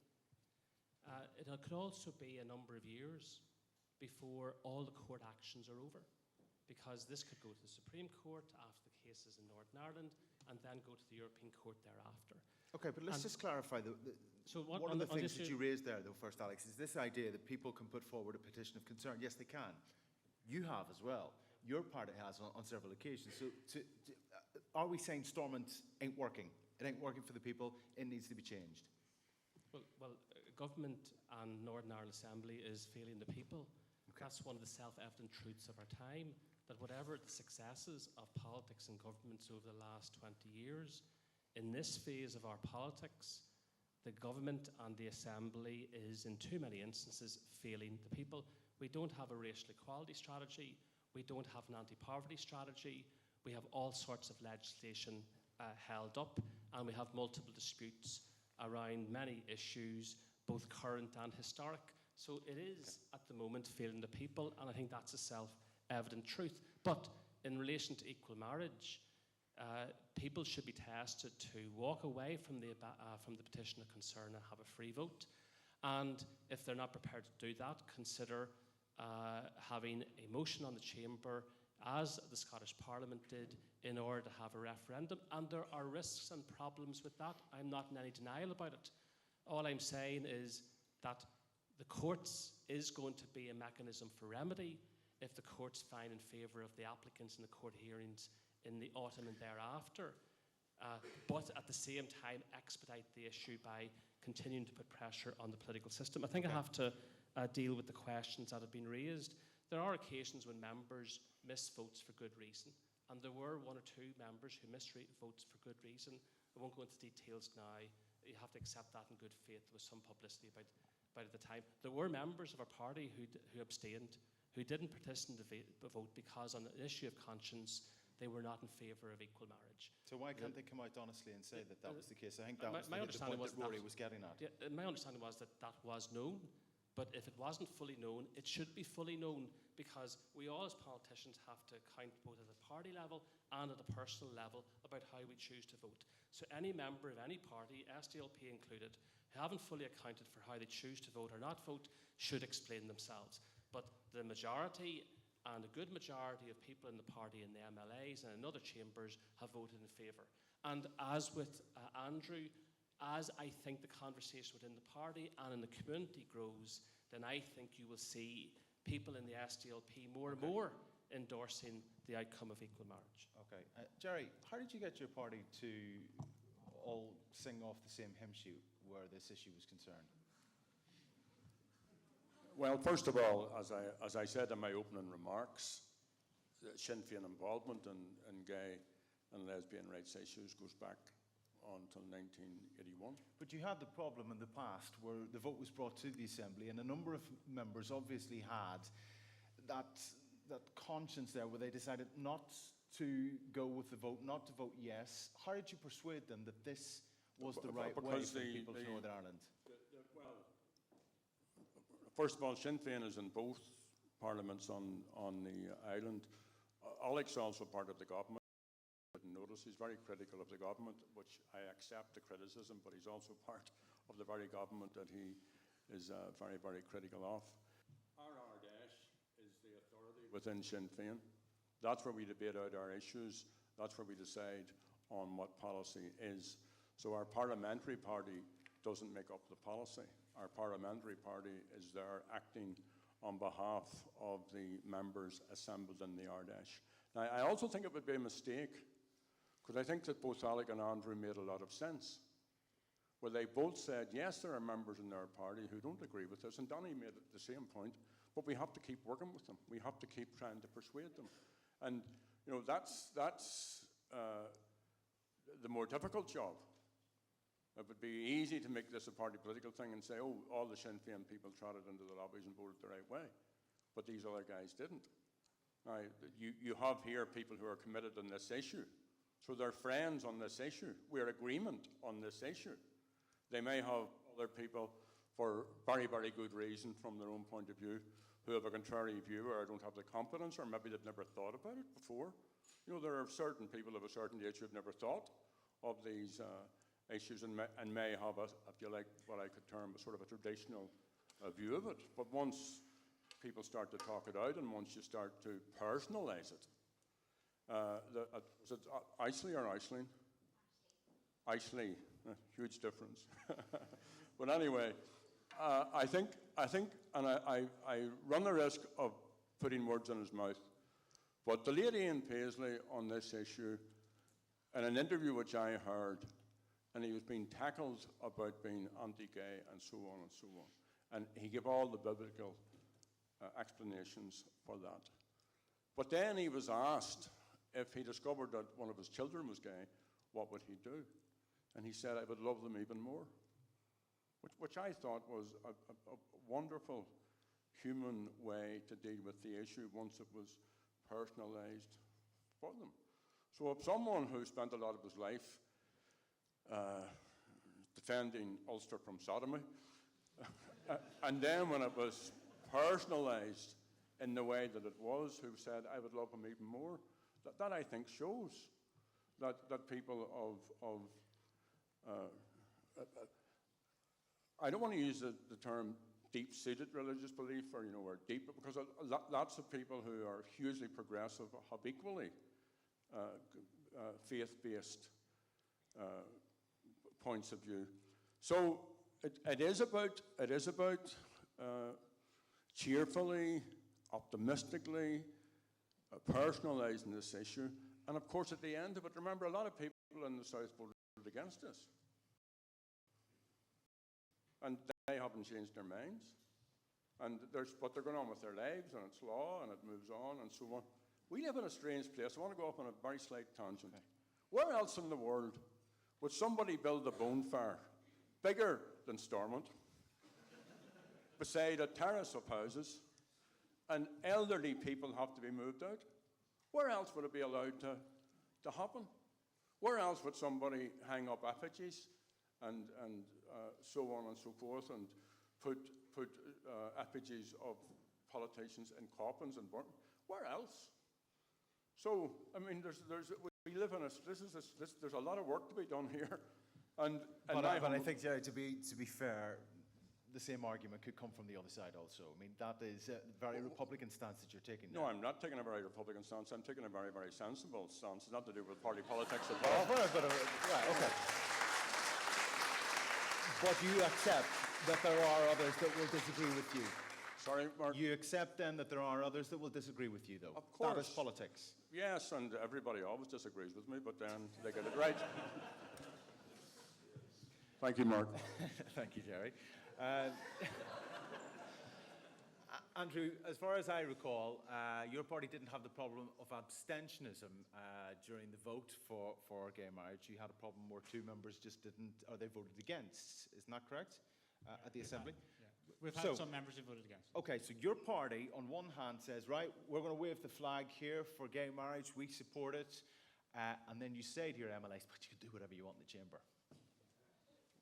it could also be a number of years before all the court actions are over. Because this could go to the Supreme Court after the cases in Northern Ireland, and then go to the European Court thereafter. Okay, but let's just clarify. One of the things that you raised there, though, first, Alex, is this idea that people can put forward a petition of concern. Yes, they can. You have as well. Your party has on several occasions. So are we saying Stormont ain't working? It ain't working for the people. It needs to be changed. Well, government and Northern Ireland Assembly is failing the people. Okay. That's one of the self-evident truths of our time, that whatever the successes of politics and governments over the last 20 years, in this phase of our politics, the government and the Assembly is, in too many instances, failing the people. We don't have a racial equality strategy. We don't have an anti-poverty strategy. We have all sorts of legislation held up, and we have multiple disputes around many issues, both current and historic. So it is, at the moment, failing the people, and I think that's a self-evident truth. But in relation to equal marriage, people should be tested to walk away from the petition of concern and have a free vote. And if they're not prepared to do that, consider having a motion on the chamber, as the Scottish Parliament did, in order to have a referendum. And there are risks and problems with that. I'm not in any denial about it. All I'm saying is that the courts is going to be a mechanism for remedy if the courts find in favour of the applicants in the court hearings in the autumn and thereafter. But at the same time, expedite the issue by continuing to put pressure on the political system. I think I have to deal with the questions that have been raised. There are occasions when members miss votes for good reason, and there were one or two members who missed votes for good reason. I won't go into details now. You have to accept that in good faith. There was some publicity about it at the time. There were members of our party who abstained, who didn't participate in the vote because on an issue of conscience, they were not in favour of equal marriage. So why can't they come out honestly and say that was the case? I think that was my the understanding point that was Rory was getting at. Yeah, my understanding was that was known, but if it wasn't fully known, it should be fully known, because we all as politicians have to account both at a party level and at a personal level about how we choose to vote. So any member of any party, SDLP included, who haven't fully accounted for how they choose to vote or not vote should explain themselves. But the majority and a good majority of people in the party in the MLAs and in other chambers have voted in favour. And as with Andrew, as I think the conversation within the party and in the community grows, then I think you will see people in the SDLP more and more endorsing the outcome of equal marriage. Okay. Jerry, how did you get your party to all sing off the same hymn sheet where this issue was concerned? Well, first of all, as I said in my opening remarks, Sinn Féin involvement in gay and lesbian rights issues goes back until 1981. But you had the problem in the past where the vote was brought to the Assembly and a number of members obviously had that conscience there where they decided not to go with the vote, not to vote yes. How did you persuade them that this was the right way for the people of Northern Ireland? Well, first of all, Sinn Féin is in both parliaments on the island. Alex is also part of the government. Didn't notice he's very critical of the government, which I accept the criticism, but he's also part of the very government that he is very, very critical of. Our Ardash is the authority within Sinn Féin. That's where we debate out our issues. That's where we decide on what policy is. So our parliamentary party doesn't make up the policy. Our parliamentary party is there acting on behalf of the members assembled in the Ardash. Now, I also think it would be a mistake, because I think that both Alec and Andrew made a lot of sense, where they both said, yes, there are members in their party who don't agree with this, and Donny made the same point, but we have to keep working with them. We have to keep trying to persuade them. And, you know, that's the more difficult job. It would be easy to make this a party political thing and say, oh, all the Sinn Féin people trotted into the lobbies and voted the right way. But these other guys didn't. Now, you have here people who are committed on this issue. So they're friends on this issue. We're agreement on this issue. They may have other people for very, very good reason from their own point of view who have a contrary view or don't have the competence, or maybe they've never thought about it before. You know, there are certain people of a certain age who have never thought of these issues and may have, if you like, what I could term a sort of a traditional view of it. But once people start to talk it out and once you start to personalise it, was it Isley or Iceland? Isley, huge difference. But anyway, I think, and I run the risk of putting words in his mouth, but the late Ian Paisley on this issue, in an interview which I heard, and he was being tackled about being anti-gay and so on and so on, and he gave all the biblical explanations for that. But then he was asked if he discovered that one of his children was gay, what would he do? And he said, I would love them even more, which I thought was a wonderful human way to deal with the issue once it was personalised for them. So if someone who spent a lot of his life defending Ulster from sodomy, and then when it was personalised in the way that it was, who said, I would love him even more, that I think shows that people of I don't want to use the term deep-seated religious belief or, or deep, because lots of people who are hugely progressive have equally faith-based points of view. So it is about cheerfully, optimistically personalising this issue. And of course, at the end of it, remember, a lot of people in the South voted against this. And they haven't changed their minds. But they're going on with their lives, and it's law, and it moves on, and so on. We live in a strange place. I want to go off on a very slight tangent. Okay. Where else in the world would somebody build a bonfire bigger than Stormont, beside a terrace of houses, and elderly people have to be moved out? Where else would it be allowed to happen? Where else would somebody hang up effigies and so on and so forth, and put effigies of politicians in coffins and burn? Where else? So, I mean, we live in there's a lot of work to be done here. But I think, Jerry, to be fair, the same argument could come from the other side also. I mean, that is a very Republican stance that you're taking now. No, I'm not taking a very Republican stance. I'm taking a very, very sensible stance. It's not to do with party politics at all. Right, okay. But you accept that there are others that will disagree with you. Sorry, Mark? You accept then that there are others that will disagree with you, though. Of course. That is politics. Yes, and everybody always disagrees with me, but then they get it right. Thank you, Mark. Thank you, Jerry. Andrew, as far as I recall, your party didn't have the problem of abstentionism during the vote for gay marriage. You had a problem where 2 members just didn't, or they voted against. Isn't that correct? At the Assembly? We've had some members who voted against. Okay, so your party, on one hand, says, right, we're going to wave the flag here for gay marriage, we support it, and then you say to your MLAs, but you can do whatever you want in the chamber.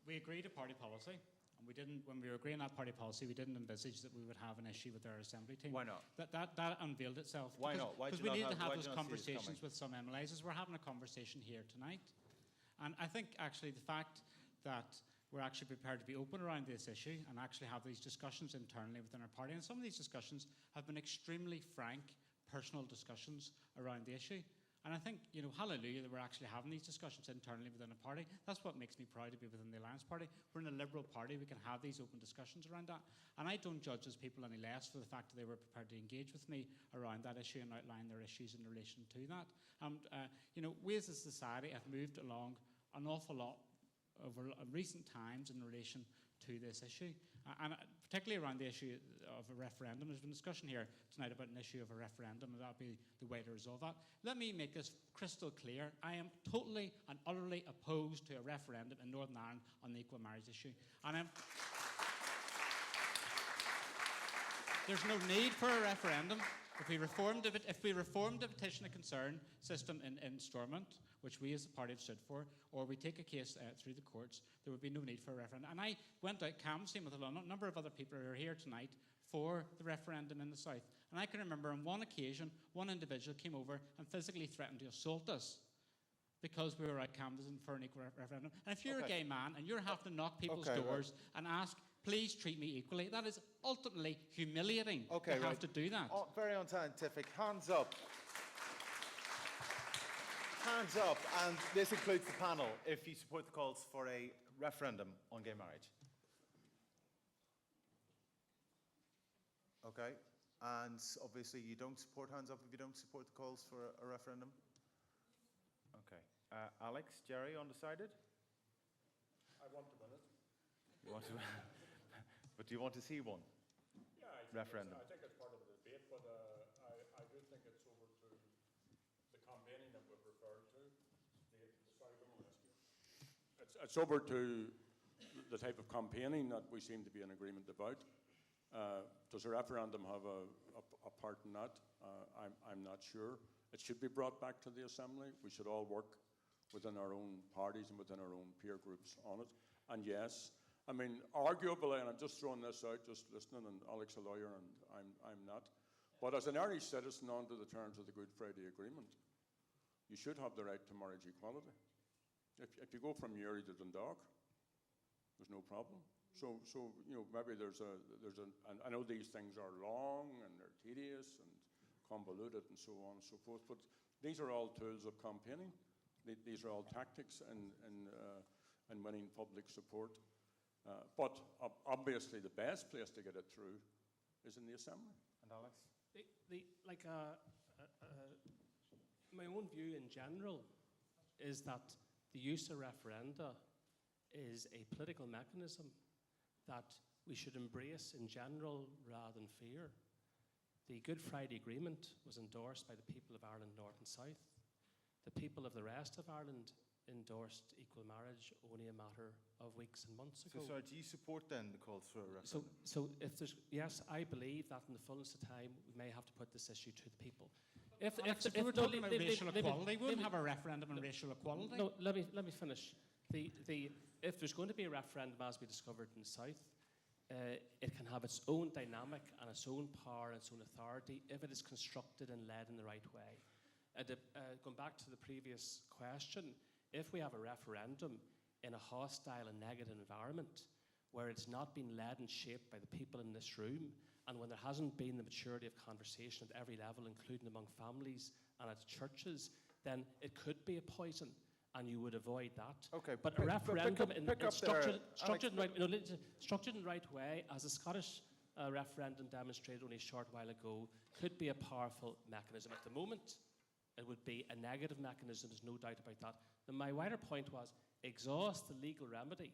We agreed a party policy, and we didn't. When we were agreeing that party policy, we didn't envisage that we would have an issue with our Assembly team. Why not? That unveiled itself. Why not? Why Because did we you not need to have why those did you not see this conversations with some MLAs, as we're having a conversation here tonight. And I think actually the fact that we're actually prepared to be open around this issue and actually have these discussions internally within our party. And some of these discussions have been extremely frank, personal discussions around the issue. And I think, you know, hallelujah that we're actually having these discussions internally within a party. That's what makes me proud to be within the Alliance Party. We're in a Liberal party. We can have these open discussions around that. And I don't judge those people any less for the fact that they were prepared to engage with me around that issue and outline their issues in relation to that. And, you know, we as a society have moved along an awful lot over recent times in relation to this issue, and particularly around the issue of a referendum. There's been discussion here tonight about an issue of a referendum, and that'll be the way to resolve that. Let me make this crystal clear. I am totally and utterly opposed to a referendum in Northern Ireland on the equal marriage issue. And there's no need for a referendum. If we reformed the petition of concern system in Stormont, which we as a party have stood for, or we take a case through the courts, there would be no need for a referendum. And I went out canvassing with a number of other people who are here tonight for the referendum in the South. And I can remember on one occasion, one individual came over and physically threatened to assault us because we were out canvassing for an equal referendum. And if you're a gay man and you're having to knock people's doors and ask, please treat me equally, that is ultimately humiliating to have to do that. Oh, very unscientific. Hands up. Hands up, and this includes the panel, if you support the calls for a referendum on gay marriage. Okay, and obviously you don't support, hands up if you don't support the calls for a referendum. Okay, Alex, Jerry, undecided? I want to win it. You want to, but do you want to see one? Yeah, referendum? I think it's part of the debate, but I do think it's over to the campaigning that we've referred to. It's over to the type of campaigning that we seem to be in agreement about. Does a referendum have a part in that? I'm not sure. It should be brought back to the Assembly. We should all work within our own parties and within our own peer groups on it. And yes, I mean, arguably, and I'm just throwing this out, just listening, and Alex a lawyer, and I'm not, but as an Irish citizen under the terms of the Good Friday Agreement, you should have the right to marriage equality. If you go from Uri to Dundalk, there's no problem. So you know, maybe there's and I know these things are long and they're tedious and convoluted and so on and so forth, but these are all tools of campaigning. These are all tactics in winning public support. But obviously the best place to get it through is in the Assembly. And Alex? My own view in general is that the use of referenda is a political mechanism that we should embrace in general rather than fear. The Good Friday Agreement was endorsed by the people of Ireland North and South. The people of the rest of Ireland endorsed equal marriage only a matter of weeks and months ago. So sorry, do you support then the calls for a referendum? So if there's, yes, I believe that in the fullness of time we may have to put this issue to the people. If we were talking about racial equality, we wouldn't have a referendum on racial equality. No, let me finish. If there's going to be a referendum, as we discovered in the South, it can have its own dynamic and its own power and its own authority if it is constructed and led in the right way. Going back to the previous question, if we have a referendum in a hostile and negative environment where it's not been led and shaped by the people in this room, and when there hasn't been the maturity of conversation at every level, including among families and at churches, then it could be a poison, and you would avoid that. Okay, but a referendum structured in the right way, as the Scottish referendum demonstrated only a short while ago, could be a powerful mechanism. At the moment, it would be a negative mechanism, there's no doubt about that. And my wider point was, exhaust the legal remedy.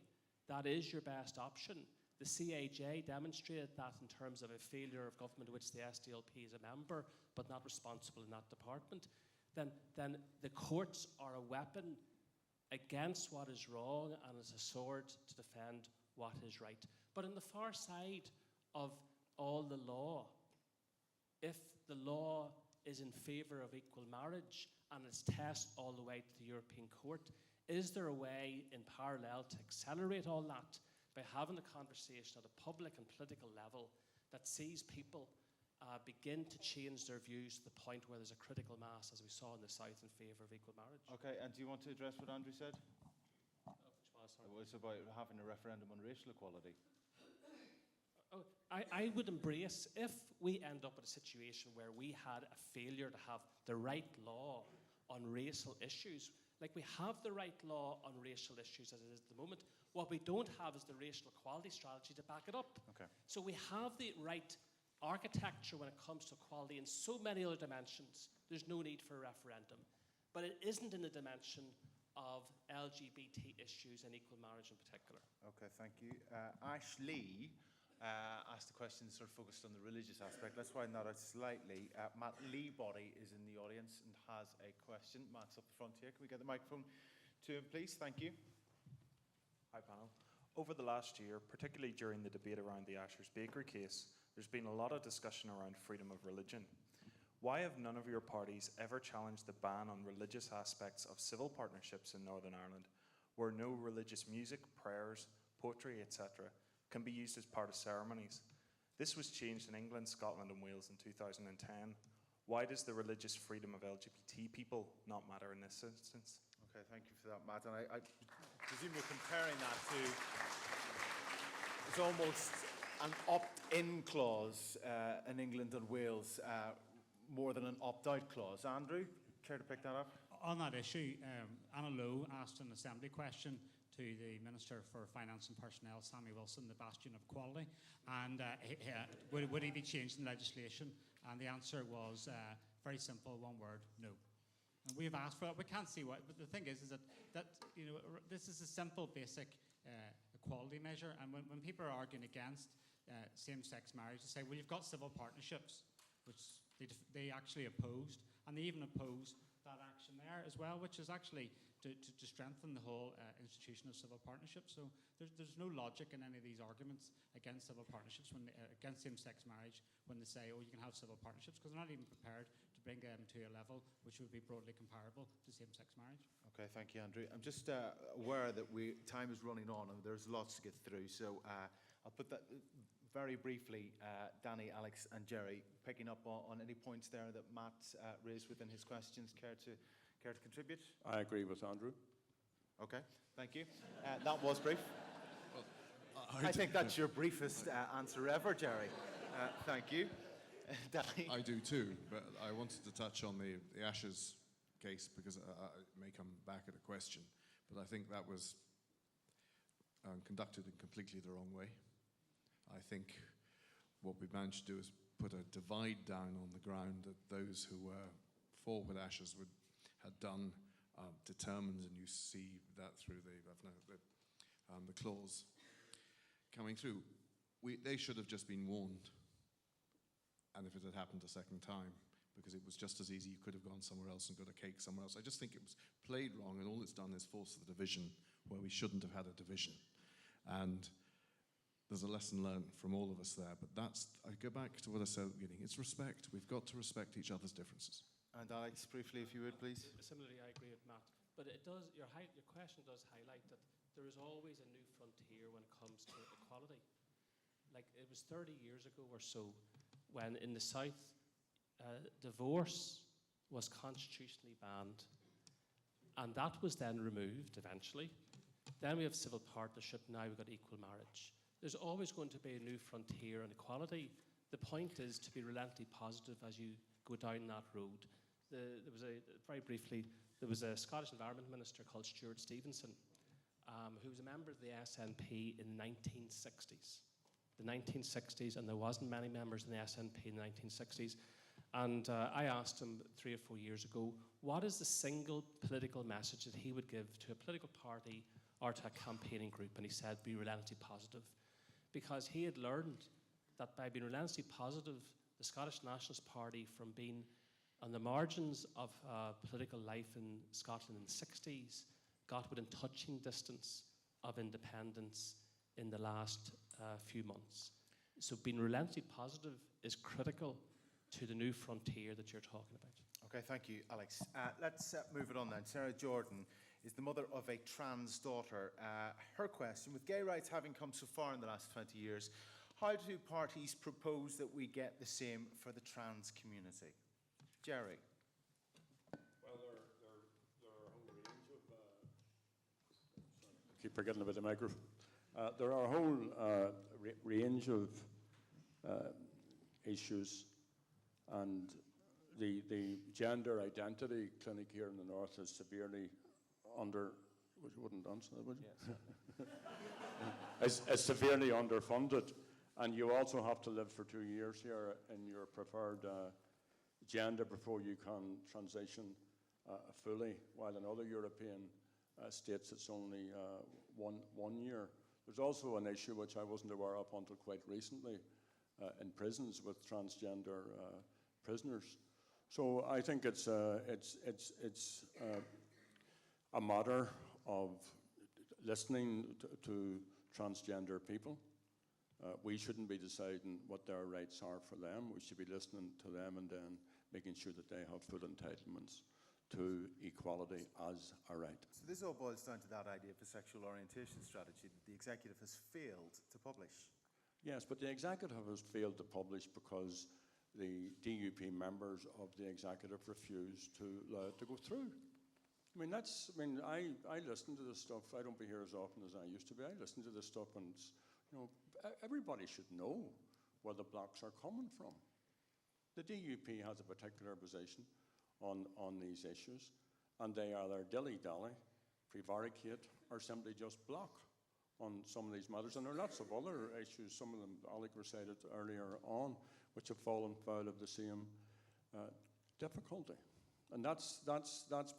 That is your best option. The CAJ demonstrated that in terms of a failure of government of which the SDLP is a member, but not responsible in that department. Then the courts are a weapon against what is wrong and as a sword to defend what is right. But on the far side of all the law, if the law is in favour of equal marriage and is tested all the way to the European Court, is there a way in parallel to accelerate all that by having a conversation at a public and political level that sees people begin to change their views to the point where there's a critical mass, as we saw in the South, in favour of equal marriage? Okay, and do you want to address what Andrew said? Which was, sorry. It was about having a referendum on racial equality. I would embrace, if we end up in a situation where we had a failure to have the right law on racial issues, like we have the right law on racial issues as it is at the moment, what we don't have is the racial equality strategy to back it up. Okay. So we have the right architecture when it comes to equality in so many other dimensions. There's no need for a referendum. But it isn't in the dimension of LGBT issues and equal marriage in particular. Okay, thank you. Ash Lee asked a question sort of focused on the religious aspect. Let's widen that out slightly. Matt Leebody is in the audience and has a question. Matt's up the front here. Can we get the microphone to him, please? Thank you. Hi, panel. Over the last year, particularly during the debate around the Ashers Bakery case, there's been a lot of discussion around freedom of religion. Why have none of your parties ever challenged the ban on religious aspects of civil partnerships in Northern Ireland, where no religious music, prayers, poetry, etc., can be used as part of ceremonies? This was changed in England, Scotland and Wales in 2010. Why does the religious freedom of LGBT people not matter in this instance? Okay, thank you for that, Matt. And I presume you're comparing that to, it's almost an opt-in clause in England and Wales more than an opt-out clause. Andrew, care to pick that up? On that issue, Anna Lowe asked an assembly question to the Minister for Finance and Personnel, Sammy Wilson, the bastion of equality, and would he be changing legislation? And the answer was very simple, one word: no. And we've asked for it. We can't see what, but the thing is that you know, this is a simple, basic equality measure. And when people are arguing against same-sex marriage, they say, well, you've got civil partnerships, which they actually opposed, and they even opposed that action there as well, which is actually to strengthen the whole institution of civil partnerships. So there's no logic in any of these arguments against civil partnerships, against same-sex marriage, when they say, oh, you can have civil partnerships, because they're not even prepared to bring them to a level which would be broadly comparable to same-sex marriage. Okay, thank you, Andrew. I'm just aware that time is running on and there's lots to get through, so I'll put that very briefly, Danny, Alex and Jerry, picking up on any points there that Matt raised within his questions. Care to contribute? I agree with Andrew. Okay, thank you. That was brief. I think that's your briefest answer ever, Jerry. Thank you. Danny? I do too, but I wanted to touch on the Ashes case because it may come back at a question, but I think that was conducted in completely the wrong way. I think what we managed to do is put a divide down on the ground that those who were for what Ashes had done determined, and you see that through the clause coming through. They should have just been warned, and if it had happened a second time, because it was just as easy, you could have gone somewhere else and got a cake somewhere else. I just think it was played wrong, and all it's done is force the division where we shouldn't have had a division. And there's a lesson learned from all of us there, but I go back to what I said at the beginning. It's respect. We've got to respect each other's differences. And Alex, briefly, if you would, please. Similarly, I agree with Matt. But it does, your question does highlight that there is always a new frontier when it comes to equality. Like, it was 30 years ago or so when in the South, divorce was constitutionally banned. And that was then removed eventually. Then we have civil partnership, now we've got equal marriage. There's always going to be a new frontier in equality. The point is to be relentlessly positive as you go down that road. Very briefly, there was a Scottish Environment Minister called Stuart Stevenson, who was a member of the SNP in the 1960s. The 1960s, and there wasn't many members in the SNP in the 1960s. And I asked him 3 or 4 years ago, what is the single political message that he would give to a political party or to a campaigning group? And he said, be relentlessly positive. because he had learned that by being relentlessly positive, the Scottish Nationalist Party, from being on the margins of political life in Scotland in the 60s, got within touching distance of independence in the last few months. So being relentlessly positive is critical to the new frontier that you're talking about. Okay, thank you, Alex. Let's move it on then. Sarah Jordan is the mother of a trans daughter. Her question, with gay rights having come so far in the last 20 years, how do parties propose that we get the same for the trans community? Jerry. Well, there are a whole range of... keep forgetting about the microphone. There are a whole range of issues, and the gender identity clinic here in the north is severely under... You wouldn't answer that, would you? Yes. is severely underfunded, and you also have to live for 2 years here in your preferred gender before you can transition fully, while in other European states it's only 1 year. There's also an issue which I wasn't aware of until quite recently in prisons with transgender prisoners. So I think it's a matter of listening to transgender people. We shouldn't be deciding what their rights are for them. We should be listening to them and then making sure that they have full entitlements to equality as a right. So this all boils down to that idea of a sexual orientation strategy that the executive has failed to publish. Yes, but the executive has failed to publish because the DUP members of the executive refused to allow it to go through. I listen to this stuff. I don't be here as often as I used to be. I listen to this stuff, and everybody should know where the blocks are coming from. The DUP has a particular position on these issues, and they either dilly-dally, prevaricate, or simply just block on some of these matters. And there are lots of other issues, some of them Alec recited earlier on, which have fallen foul of the same difficulty. And that's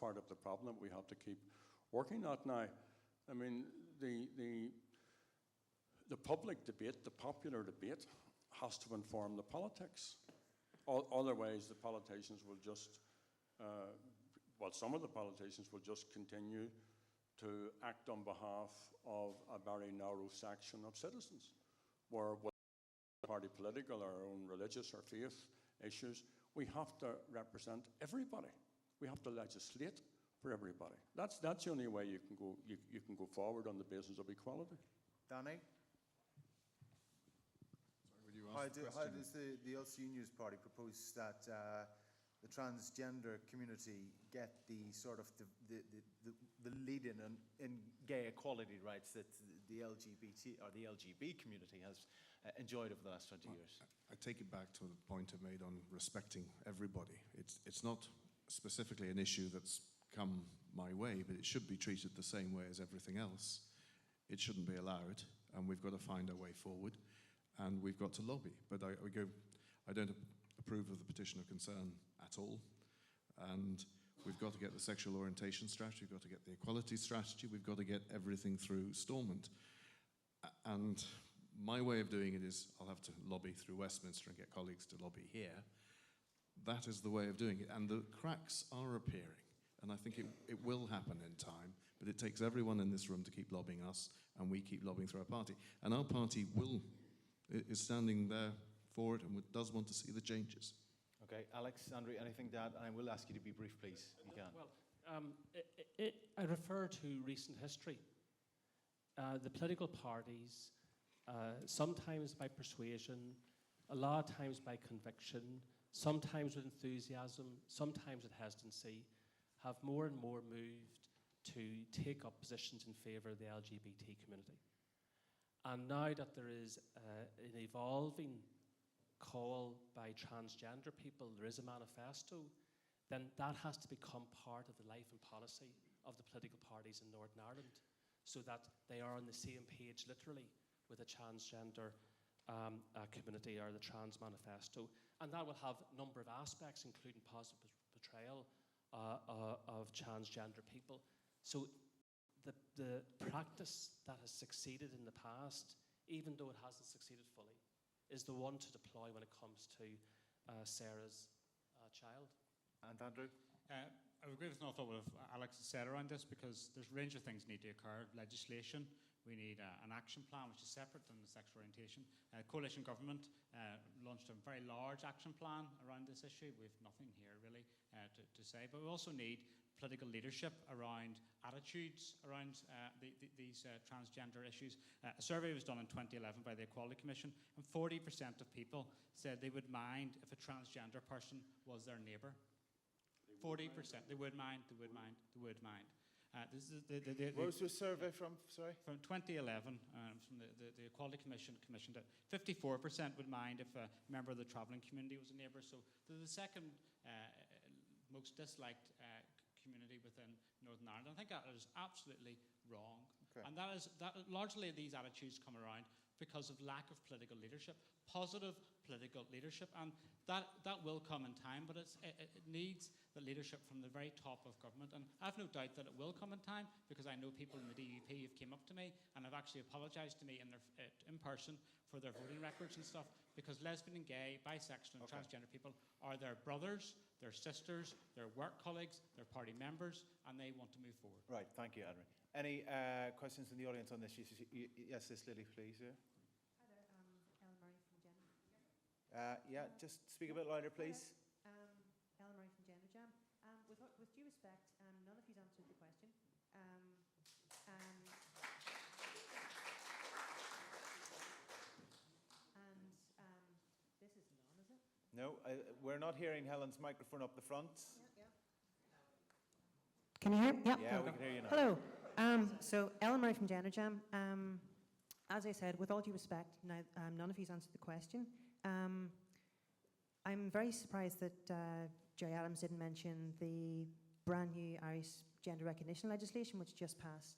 part of the problem that we have to keep working at now. I mean, the public debate, the popular debate, has to inform the politics. Otherwise, the politicians will just, some of the politicians will just continue to act on behalf of a very narrow section of citizens, where party political or our own religious or faith issues, we have to represent everybody. We have to legislate for everybody. That's the only way you can go forward on the basis of equality. Danny? How does the LCU News Party propose that the transgender community get the sort of the lead in gay equality rights that the LGBT or the LGB community has enjoyed over the last 20 years? I take it back to the point I made on respecting everybody. It's not specifically an issue that's come my way, but it should be treated the same way as everything else. It shouldn't be allowed, and we've got to find our way forward, and we've got to lobby. But I don't approve of the petition of concern at all, and we've got to get the sexual orientation strategy, we've got to get the equality strategy, we've got to get everything through Stormont. And my way of doing it is I'll have to lobby through Westminster and get colleagues to lobby here. That is the way of doing it, and the cracks are appearing, and I think it will happen in time, but it takes everyone in this room to keep lobbying us, and we keep lobbying through our party. And our party is standing there for it and does want to see the changes. Okay, Alex, Andrew, anything to add? And I will ask you to be brief, please. You can. Well, I refer to recent history. The political parties, sometimes by persuasion, a lot of times by conviction, sometimes with enthusiasm, sometimes with hesitancy, have more and more moved to take up positions in favour of the LGBT community. And now that there is an evolving call by transgender people, there is a manifesto, then that has to become part of the life and policy of the political parties in Northern Ireland, so that they are on the same page, literally, with the transgender community or the trans manifesto. And that will have a number of aspects, including positive portrayal of transgender people. So the practice that has succeeded in the past even though it hasn't succeeded fully, is the one to deploy when it comes to Sarah's child. And Andrew? I would agree with an awful lot of Alex has said around this, because there's a range of things need to occur. Legislation, we need an action plan which is separate than the sexual orientation. Coalition government launched a very large action plan around this issue. We have nothing here really to say, but we also need political leadership around attitudes around these transgender issues. A survey was done in 2011 by the Equality Commission, and 40% of people said they would mind if a transgender person was their neighbour. 40%. They would mind. This is Where was the survey from, sorry? From 2011, from the Equality Commission commissioned it. 54% would mind if a member of the travelling community was a neighbour. So they're the second most disliked community within Northern Ireland. I think that is absolutely wrong. Okay. And that largely these attitudes come around because of lack of political leadership, positive political leadership, and that will come in time, but it needs the leadership from the very top of government. And I've no doubt that it will come in time, because I know people in the DUP have came up to me and have actually apologised to me in person for their voting records and stuff, because lesbian and gay, bisexual and transgender people are their brothers, their sisters, their work colleagues, their party members, and they want to move forward. Right, thank you, Adrian. Any questions in the audience on this? Yes, this Lily, please. Yeah. Hi there, Ellen Murray from Gender. Yeah, just speak a bit louder, please. Ellen Murray from Gender Jam. With due respect, none of you's answered the question. This is none, is it? No, we're not hearing Helen's microphone up the front. Can you hear? Yep. Yeah, we can hear you now. Hello. So, Ellen Murray from Gender Jam. As I said, with all due respect, now, none of you's answered the question. I'm very surprised that Jerry Adams didn't mention the brand new Irish gender recognition legislation, which just passed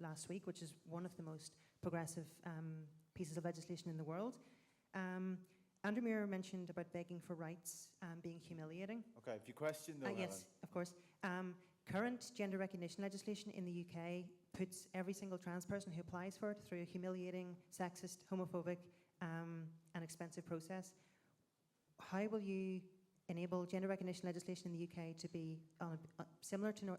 last week, which is one of the most progressive pieces of legislation in the world. Andrew Muir mentioned about begging for rights being humiliating. Okay, if you question though, yes, of course. Current gender recognition legislation in the UK puts every single trans person who applies for it through a humiliating, sexist, homophobic, and expensive process. How will you enable gender recognition legislation in the UK to be similar to the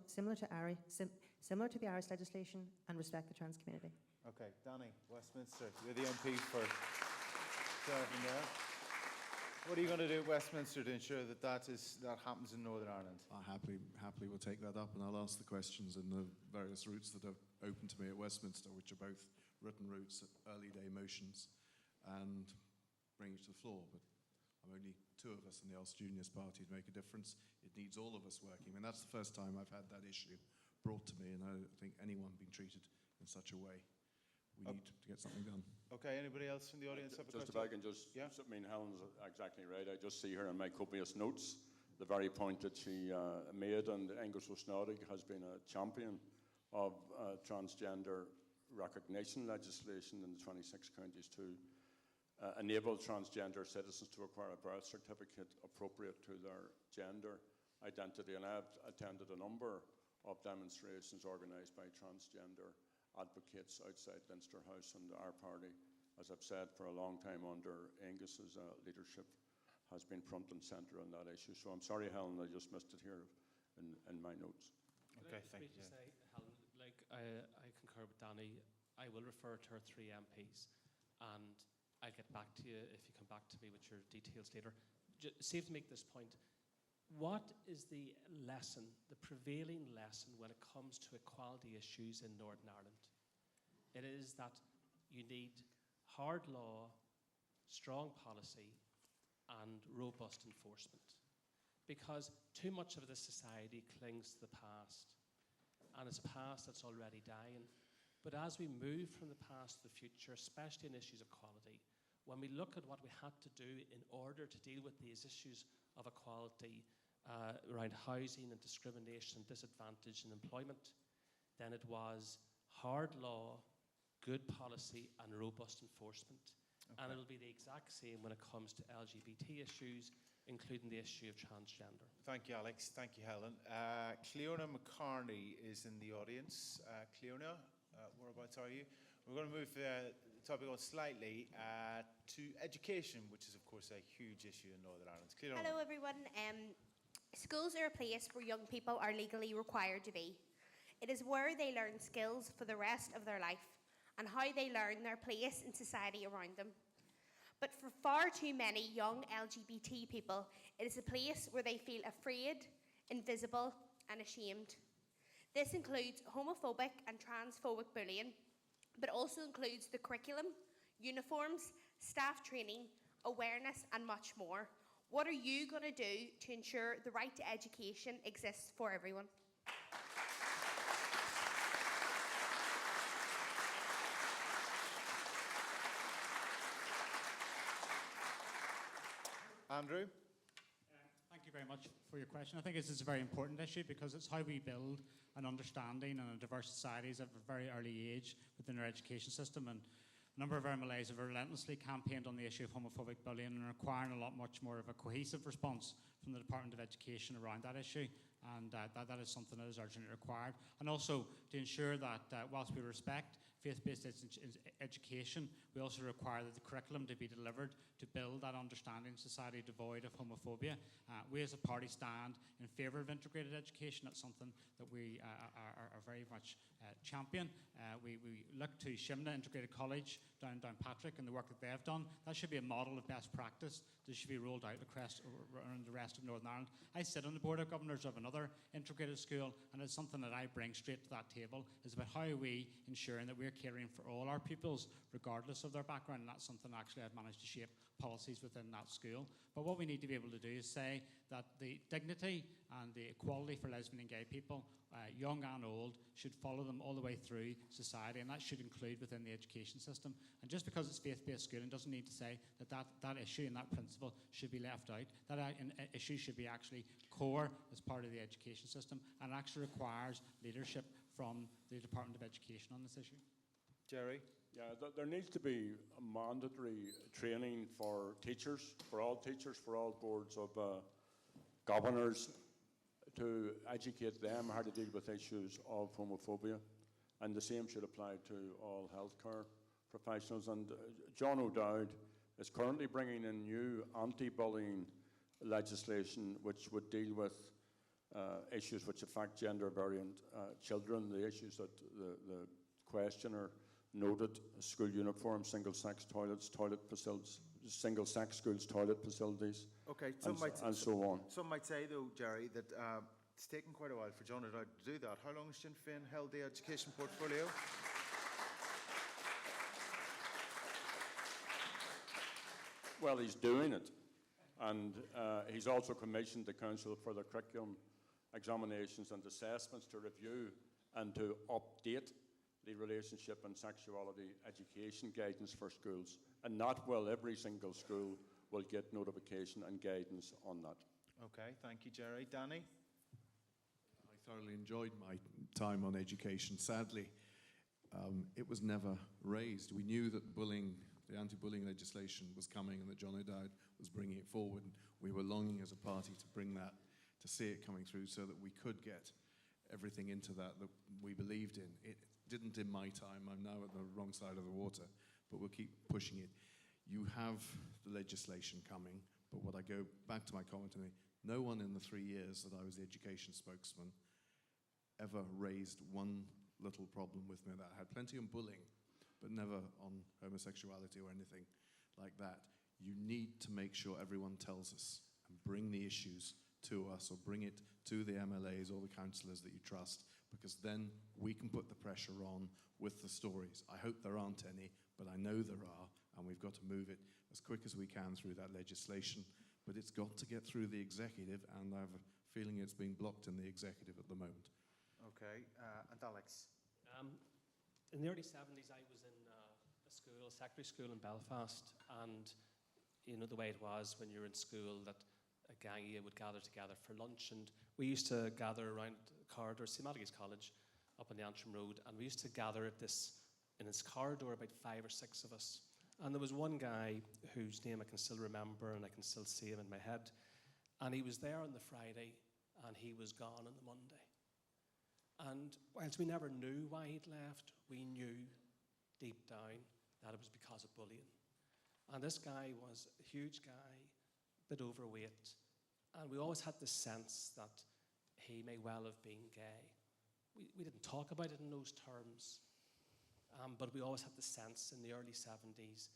Irish legislation and respect the trans community? Okay, Danny, Westminster, you're the MP for serving there. What are you going to do at Westminster to ensure that that happens in Northern Ireland? I happily will take that up, and I'll ask the questions in the various routes that are open to me at Westminster, which are both written routes, early day motions, and bring it to the floor. But I'm only two of us in the Ulster Juniors Party to make a difference. It needs all of us working. I mean, that's the first time I've had that issue brought to me, and I don't think anyone being treated in such a way. We need to get something done. Okay, anybody else from the audience have a Just question? if I can just, I mean, Helen's exactly right. I just see here in my copious notes the very point that she made, and Angus O'Snodig has been a champion of transgender recognition legislation in the 26 counties to enable transgender citizens to acquire a birth certificate appropriate to their gender identity. And I've attended a number of demonstrations organised by transgender advocates outside Leinster House, and our party, as I've said for a long time under Angus's leadership, has been front and centre on that issue. So I'm sorry, Helen, I just missed it here in my notes. Okay, thank you. Say, Helen, like I concur with Danny. I will refer to her three MPs, and I'll get back to you if you come back to me with your details later. Save to make this point. What is the lesson, the prevailing lesson when it comes to equality issues in Northern Ireland? It is that you need hard law, strong policy, and robust enforcement. Because too much of this society clings to the past, and it's a past that's already dying. But as we move from the past to the future, especially in issues of equality, when we look at what we had to do in order to deal with these issues of equality around housing and discrimination and disadvantage in employment, then it was hard law, good policy, and robust enforcement. Okay. And it'll be the exact same when it comes to LGBT issues, including the issue of transgender. Thank you, Alex. Thank you, Helen. Cleona McCartney is in the audience. Cleona, whereabouts are you? We're going to move topic on slightly to education, which is, of course, a huge issue in Northern Ireland. Hello, everyone. Schools are a place where young people are legally required to be. It is where they learn skills for the rest of their life and how they learn their place in society around them. But for far too many young LGBT people, it is a place where they feel afraid, invisible, and ashamed. This includes homophobic and transphobic bullying, but also includes the curriculum, uniforms, staff training, awareness, and much more. What are you going to do to ensure the right to education exists for everyone? Andrew? Thank you very much for your question. I think this is a very important issue because it's how we build an understanding and a diverse societies at a very early age within our education system. And a number of MLAs have relentlessly campaigned on the issue of homophobic bullying and requiring a lot much more of a cohesive response from the Department of Education around that issue. And that is something that is urgently required. And also to ensure that whilst we respect faith-based education, we also require that the curriculum to be delivered to build that understanding society devoid of homophobia. We as a party stand in favour of integrated education. That's something that we are very much champion. We look to Shimna Integrated College down Patrick and the work that they have done. That should be a model of best practice. This should be rolled out around the rest of Northern Ireland. I sit on the Board of Governors of another integrated school, and it's something that I bring straight to that table. It's about how are we ensuring that we're caring for all our pupils, regardless of their background, and that's something actually I've managed to shape policies within that school. But what we need to be able to do is say that the dignity and the equality for lesbian and gay people, young and old, should follow them all the way through society, and that should include within the education system. And just because it's faith-based schooling doesn't need to say that issue and that principle should be left out. That issue should be actually core as part of the education system, and actually requires leadership from the Department of Education on this issue. Jerry? Yeah, there needs to be a mandatory training for teachers, for all boards of governors, to educate them how to deal with issues of homophobia. And the same should apply to all healthcare professionals. And John O'Dowd is currently bringing in new anti-bullying legislation which would deal with issues which affect gender variant children, the issues that the questioner noted: school uniforms, single-sex toilets, toilet facilities, single-sex schools, toilet facilities, Okay, and so on. Some might say, though, Jerry, that it's taken quite a while for John O'Dowd to do that. How long has Sinn Féin held the education portfolio? Well, he's doing it. And he's also commissioned the Council for the Curriculum Examinations and Assessments to review and to update the relationship and sexuality education guidance for schools. And not will every single school will get notification and guidance on that. Okay, thank you, Jerry. Danny? I thoroughly enjoyed my time on education. Sadly, it was never raised. We knew that the anti-bullying legislation was coming and that John O'Dowd was bringing it forward. And we were longing as a party to bring that, to see it coming through so that we could get everything into that we believed in. It didn't in my time. I'm now at the wrong side of the water, but we'll keep pushing it. You have the legislation coming, but what I go back to my comment, no one in the 3 years that I was the education spokesman ever raised one little problem with me. That I had plenty on bullying, but never on homosexuality or anything like that. You need to make sure everyone tells us and bring the issues to us, or bring it to the MLAs or the councillors that you trust, because then we can put the pressure on with the stories. I hope there aren't any, but I know there are, and we've got to move it as quick as we can through that legislation. But it's got to get through the executive, and I have a feeling it's being blocked in the executive at the moment. Okay, and Alex? In the early 70s, I was in a secondary school in Belfast, and you know the way it was when you were in school, that a gang of you would gather together for lunch, and we used to gather around the corridor, St. Malachy's College, up on the Antrim Road, and we used to gather in this corridor, about 5 or 6 of us. And there was one guy whose name I can still remember, and I can still see him in my head. And he was there on the Friday, and he was gone on the Monday. And whilst we never knew why he'd left, we knew deep down that it was because of bullying. And this guy was a huge guy, a bit overweight, and we always had the sense that he may well have been gay. We didn't talk about it in those terms, but we always had the sense in the early 70s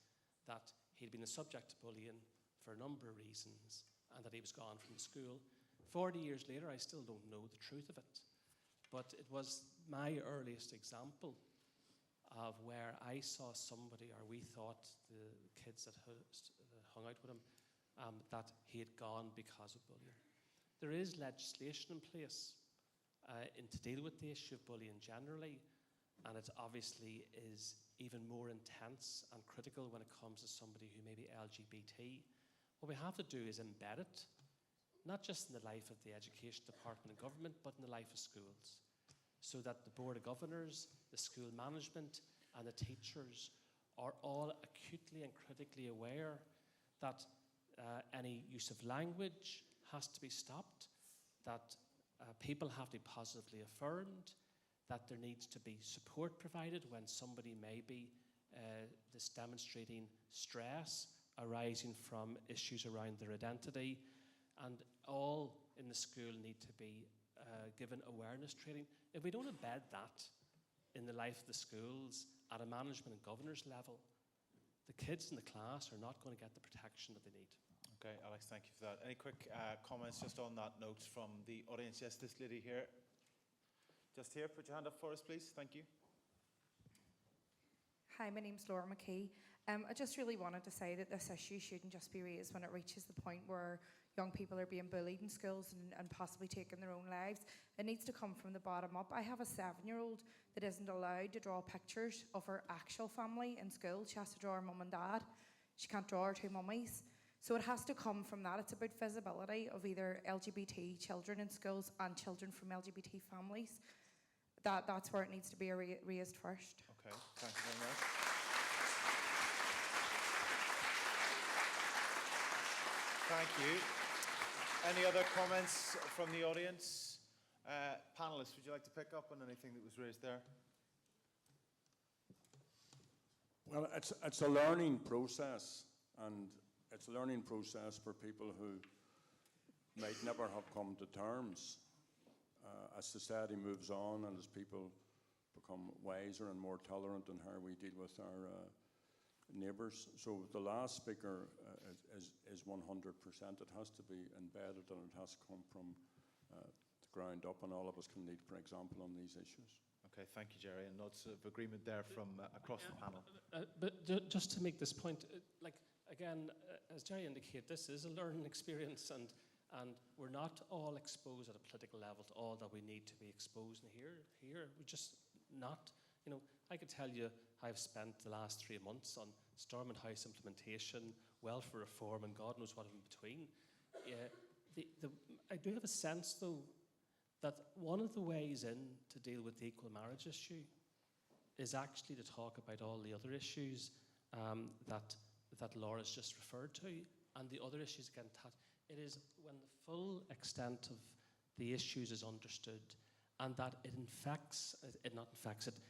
that he'd been the subject of bullying for a number of reasons and that he was gone from the school. 40 years later, I still don't know the truth of it, but it was my earliest example of where I saw somebody, or we thought, the kids that hung out with him, that he had gone because of bullying. There is legislation in place to deal with the issue of bullying generally, and it obviously is even more intense and critical when it comes to somebody who may be LGBT. What we have to do is embed it, not just in the life of the Education Department and government, but in the life of schools, so that the Board of Governors, the school management, and the teachers are all acutely and critically aware that any use of language has to be stopped, that people have to be positively affirmed, that there needs to be support provided when somebody may be demonstrating stress arising from issues around their identity, and all in the school need to be given awareness training. If we don't embed that in the life of the schools at a management and governors level, the kids in the class are not going to get the protection that they need. Okay, Alex, thank you for that. Any quick comments just on that note from the audience? Yes, this lady here. Just here, put your hand up for us, please. Thank you. Hi, my name's Laura McKee. I just really wanted to say that this issue shouldn't just be raised when it reaches the point where young people are being bullied in schools and possibly taking their own lives. It needs to come from the bottom up. I have a 7-year-old that isn't allowed to draw pictures of her actual family in school. She has to draw her mum and dad. She can't draw her two mummies. So it has to come from that. It's about visibility of either LGBT children in schools and children from LGBT families. That's where it needs to be raised first. Okay, thank you very much. Thank you. Any other comments from the audience? Panelists, would you like to pick up on anything that was raised there? Well, it's a learning process, and it's a learning process for people who might never have come to terms. As society moves on and as people become wiser and more tolerant in how we deal with our neighbours. So the last speaker is 100%. It has to be embedded and it has to come from the ground up, and all of us can lead, for example, on these issues. Okay, thank you, Jerry, and lots of agreement there from across the panel. But just to make this point, again, as Jerry indicated, this is a learning experience, and we're not all exposed at a political level to all that we need to be exposed in here. We're just not. You know, I could tell you I've spent the last 3 months on Stormont House implementation, welfare reform, and God knows what in between. I do have a sense, though, that one of the ways in to deal with the equal marriage issue is actually to talk about all the other issues that Laura's just referred to, and the other issues again. It is when the full extent of the issues is understood, and that it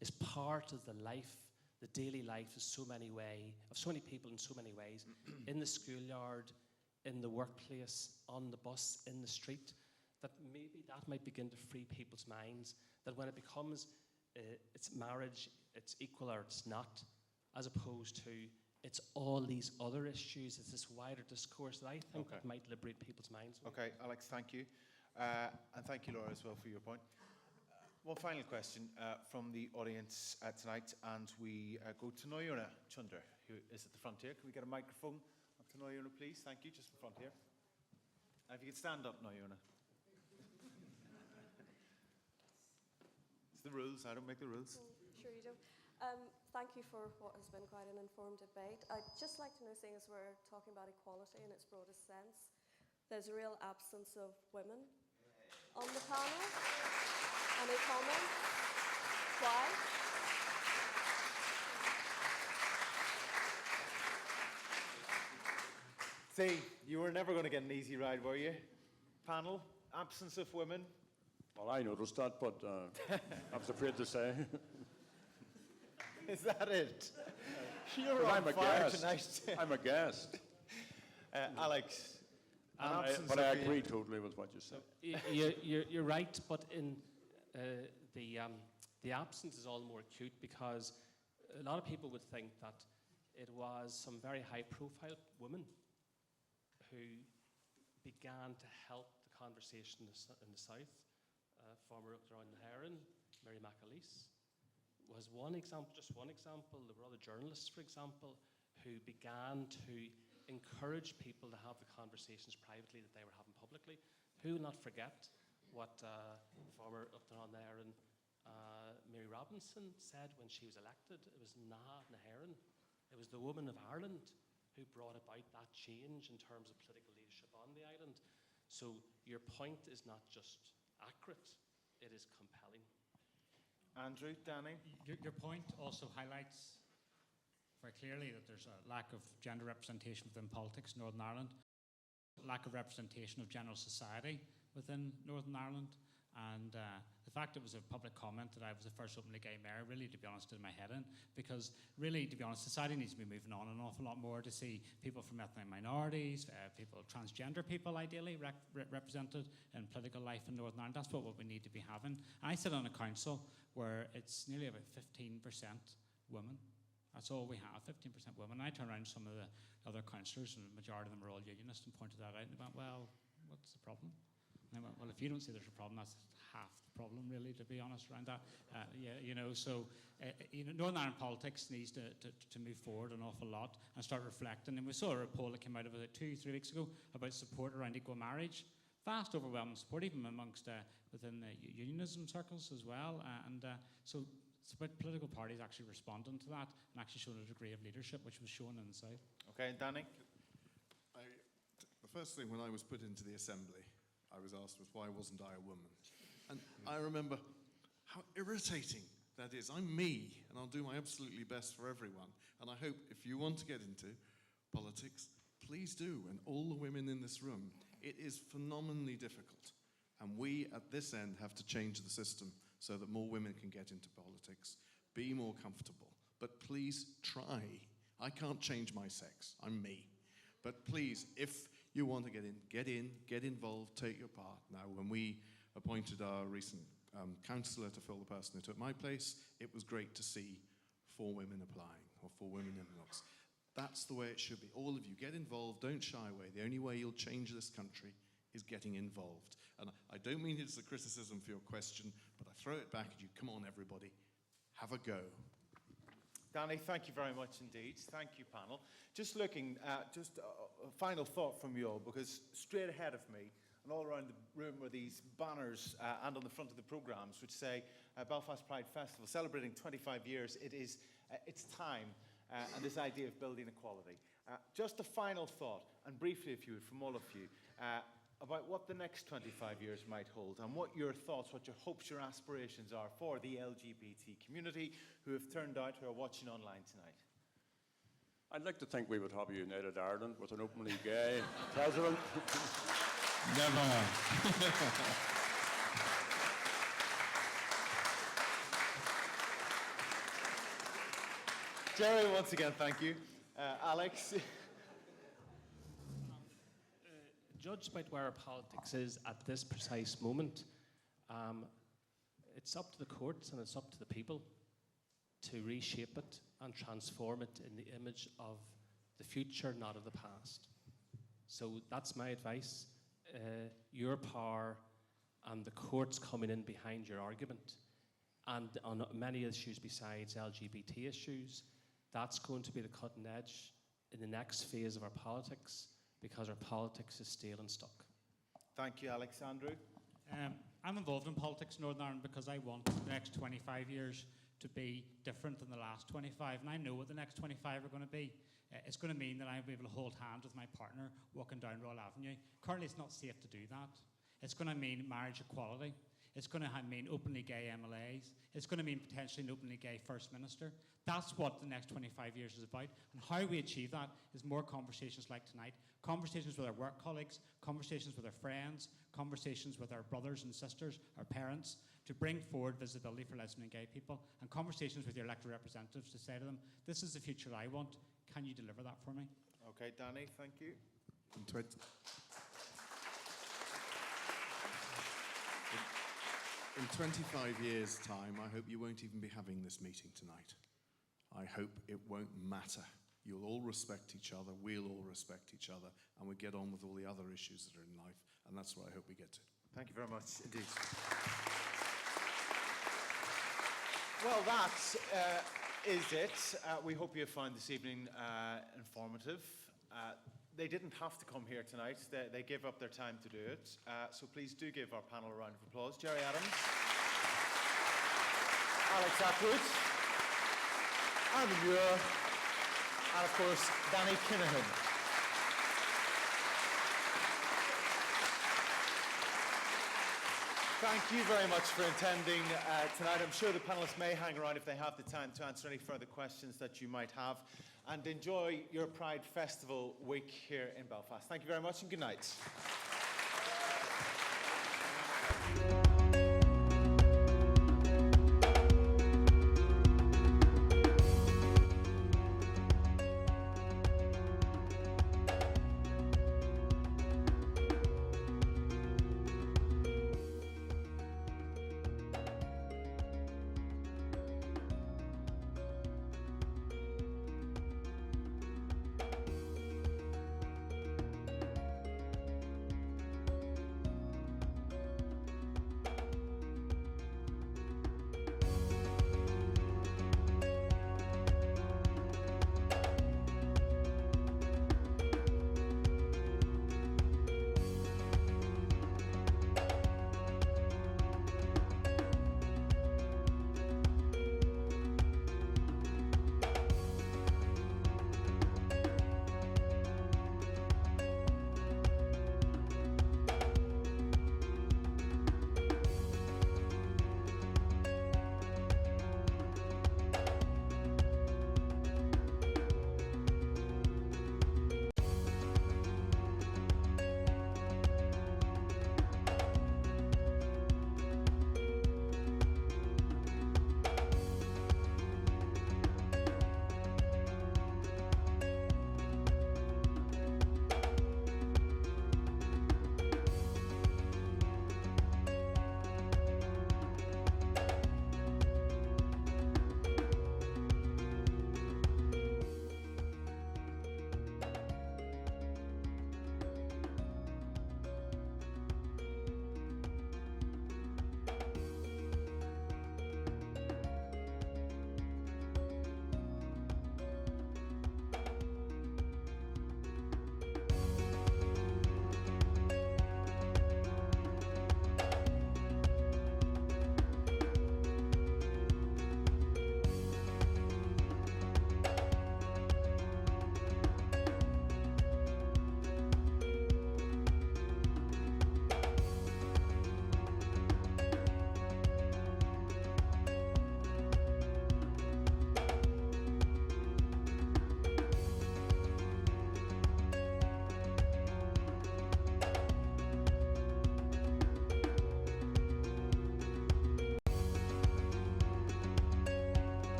is part of the life, the daily life of so many people in so many ways, in the schoolyard, in the workplace, on the bus, in the street, that maybe that might begin to free people's minds, that when it becomes it's marriage, it's equal or it's not, as opposed to it's all these other issues, it's this wider discourse that I think that might liberate people's minds. Okay, Alex, thank you. And thank you, Laura, as well, for your point. One final question from the audience tonight, and we go to Noyuna Chunder, who is at the front here. Can we get a microphone up to Noyuna, please? Thank you, just in front here. And if you could stand up, Noyuna. It's the rules, I don't make the rules. Sure you do. Thank you for what has been quite an informed debate. I'd just like to know, seeing as we're talking about equality in its broadest sense, there's a real absence of women on the panel. Any comments? Why? See, you were never going to get an easy ride, were you? Panel, absence of women. Well, I noticed that, but I was afraid to say. Is that it? You're 'Cause on I'm a fire guest. tonight. I'm a guest. Alex, an absence But I of being- agree totally with what you said. You're right, but in the absence is all the more acute because a lot of people would think that it was some very high-profile women who began to help the conversation in the South. Former Uachtaráin na HÉireann, Mary McAleese, was one example, just one example. There were other journalists, for example, who began to encourage people to have the conversations privately that they were having publicly. Who will not forget what former Uachtaráin na HÉireann Mary Robinson said when she was elected? It was Naha na HÉireann. It was the woman of Ireland who brought about that change in terms of political leadership on the island. So your point is not just accurate, it is compelling. Andrew, Danny? Your point also highlights very clearly that there's a lack of gender representation within politics in Northern Ireland, lack of representation of general society within Northern Ireland, and the fact it was a public comment that I was the first openly gay mayor really, to be honest, did my head in, because really, to be honest, society needs to be moving on an awful lot more to see people from ethnic minorities, transgender people ideally represented in political life in Northern Ireland. That's what we need to be having. I sit on a council where it's nearly about 15% women. That's all we have, 15% women. I turn around to some of the other councillors, and the majority of them are all unionists, and pointed that out, and they went, well, what's the problem? And I went, well, if you don't see there's a problem, that's half the problem, really, to be honest, around that. Northern Ireland politics needs to move forward an awful lot and start reflecting. And we saw a poll that came out of it 2-3 weeks ago about support around equal marriage. Vast, overwhelming support, even amongst within the unionism circles as well. So it's about political parties actually responding to that and actually showing a degree of leadership, which was shown in the South. Okay, Danny? The first thing when I was put into the Assembly, I was asked was, why wasn't I a woman? And I remember how irritating that is. I'm me, and I'll do my absolutely best for everyone. And I hope if you want to get into politics, please do. And all the women in this room, it is phenomenally difficult. And we at this end have to change the system so that more women can get into politics. Be more comfortable. But please try. I can't change my sex. I'm me. But please, if you want to get in, get involved, take your part. Now, when we appointed our recent councillor to fill the person who took my place, it was great to see 4 women applying, or 4 women in the looks. That's the way it should be. All of you, get involved, don't shy away. The only way you'll change this country is getting involved. And I don't mean it as a criticism for your question, but I throw it back at you. Come on, everybody, have a go. Danny, thank you very much indeed. Thank you, panel. Just looking at a final thought from you all, because straight ahead of me and all around the room are these banners and on the front of the programmes which say Belfast Pride Festival, celebrating 25 years. It's time, and this idea of building equality. Just a final thought, and briefly, if you would, from all of you, about what the next 25 years might hold and what your thoughts, what your hopes, your aspirations are for the LGBT community who have turned out, who are watching online tonight. I'd like to think we would have a united Ireland with an openly gay president. Never. Jerry, once again, thank you. Alex? Judged by where our politics is at this precise moment, it's up to the courts and it's up to the people to reshape it and transform it in the image of the future, not of the past. So that's my advice. Your power and the courts coming in behind your argument, and on many issues besides LGBT issues, that's going to be the cutting edge in the next phase of our politics, because our politics is stale and stuck. Thank you, Alexandru. I'm involved in politics in Northern Ireland because I want the next 25 years to be different than the last 25, and I know what the next 25 are going to be. It's going to mean that I'll be able to hold hands with my partner walking down Royal Avenue. Currently, it's not safe to do that. It's going to mean marriage equality. It's going to mean openly gay MLAs. It's going to mean potentially an openly gay First Minister. That's what the next 25 years is about. And how we achieve that is more conversations like tonight, conversations with our work colleagues, conversations with our friends, conversations with our brothers and sisters, our parents, to bring forward visibility for lesbian and gay people, and conversations with your elected representatives to say to them, this is the future I want. Can you deliver that for me? Okay, Danny, thank you. In 25 years' time, I hope you won't even be having this meeting tonight. I hope it won't matter. You'll all respect each other, we'll all respect each other, and we get on with all the other issues that are in life, and that's what I hope we get to. Thank you very much indeed. Well, that is it. We hope you have found this evening informative. They didn't have to come here tonight. They gave up their time to do it. So please do give our panel a round of applause. Jerry Adams, Alex Atwood, Andy Muir, and of course, Danny Kinahan. Thank you very much for attending tonight. I'm sure the panellists may hang around if they have the time to answer any further questions that you might have. And enjoy your Pride Festival week here in Belfast. Thank you very much and good night.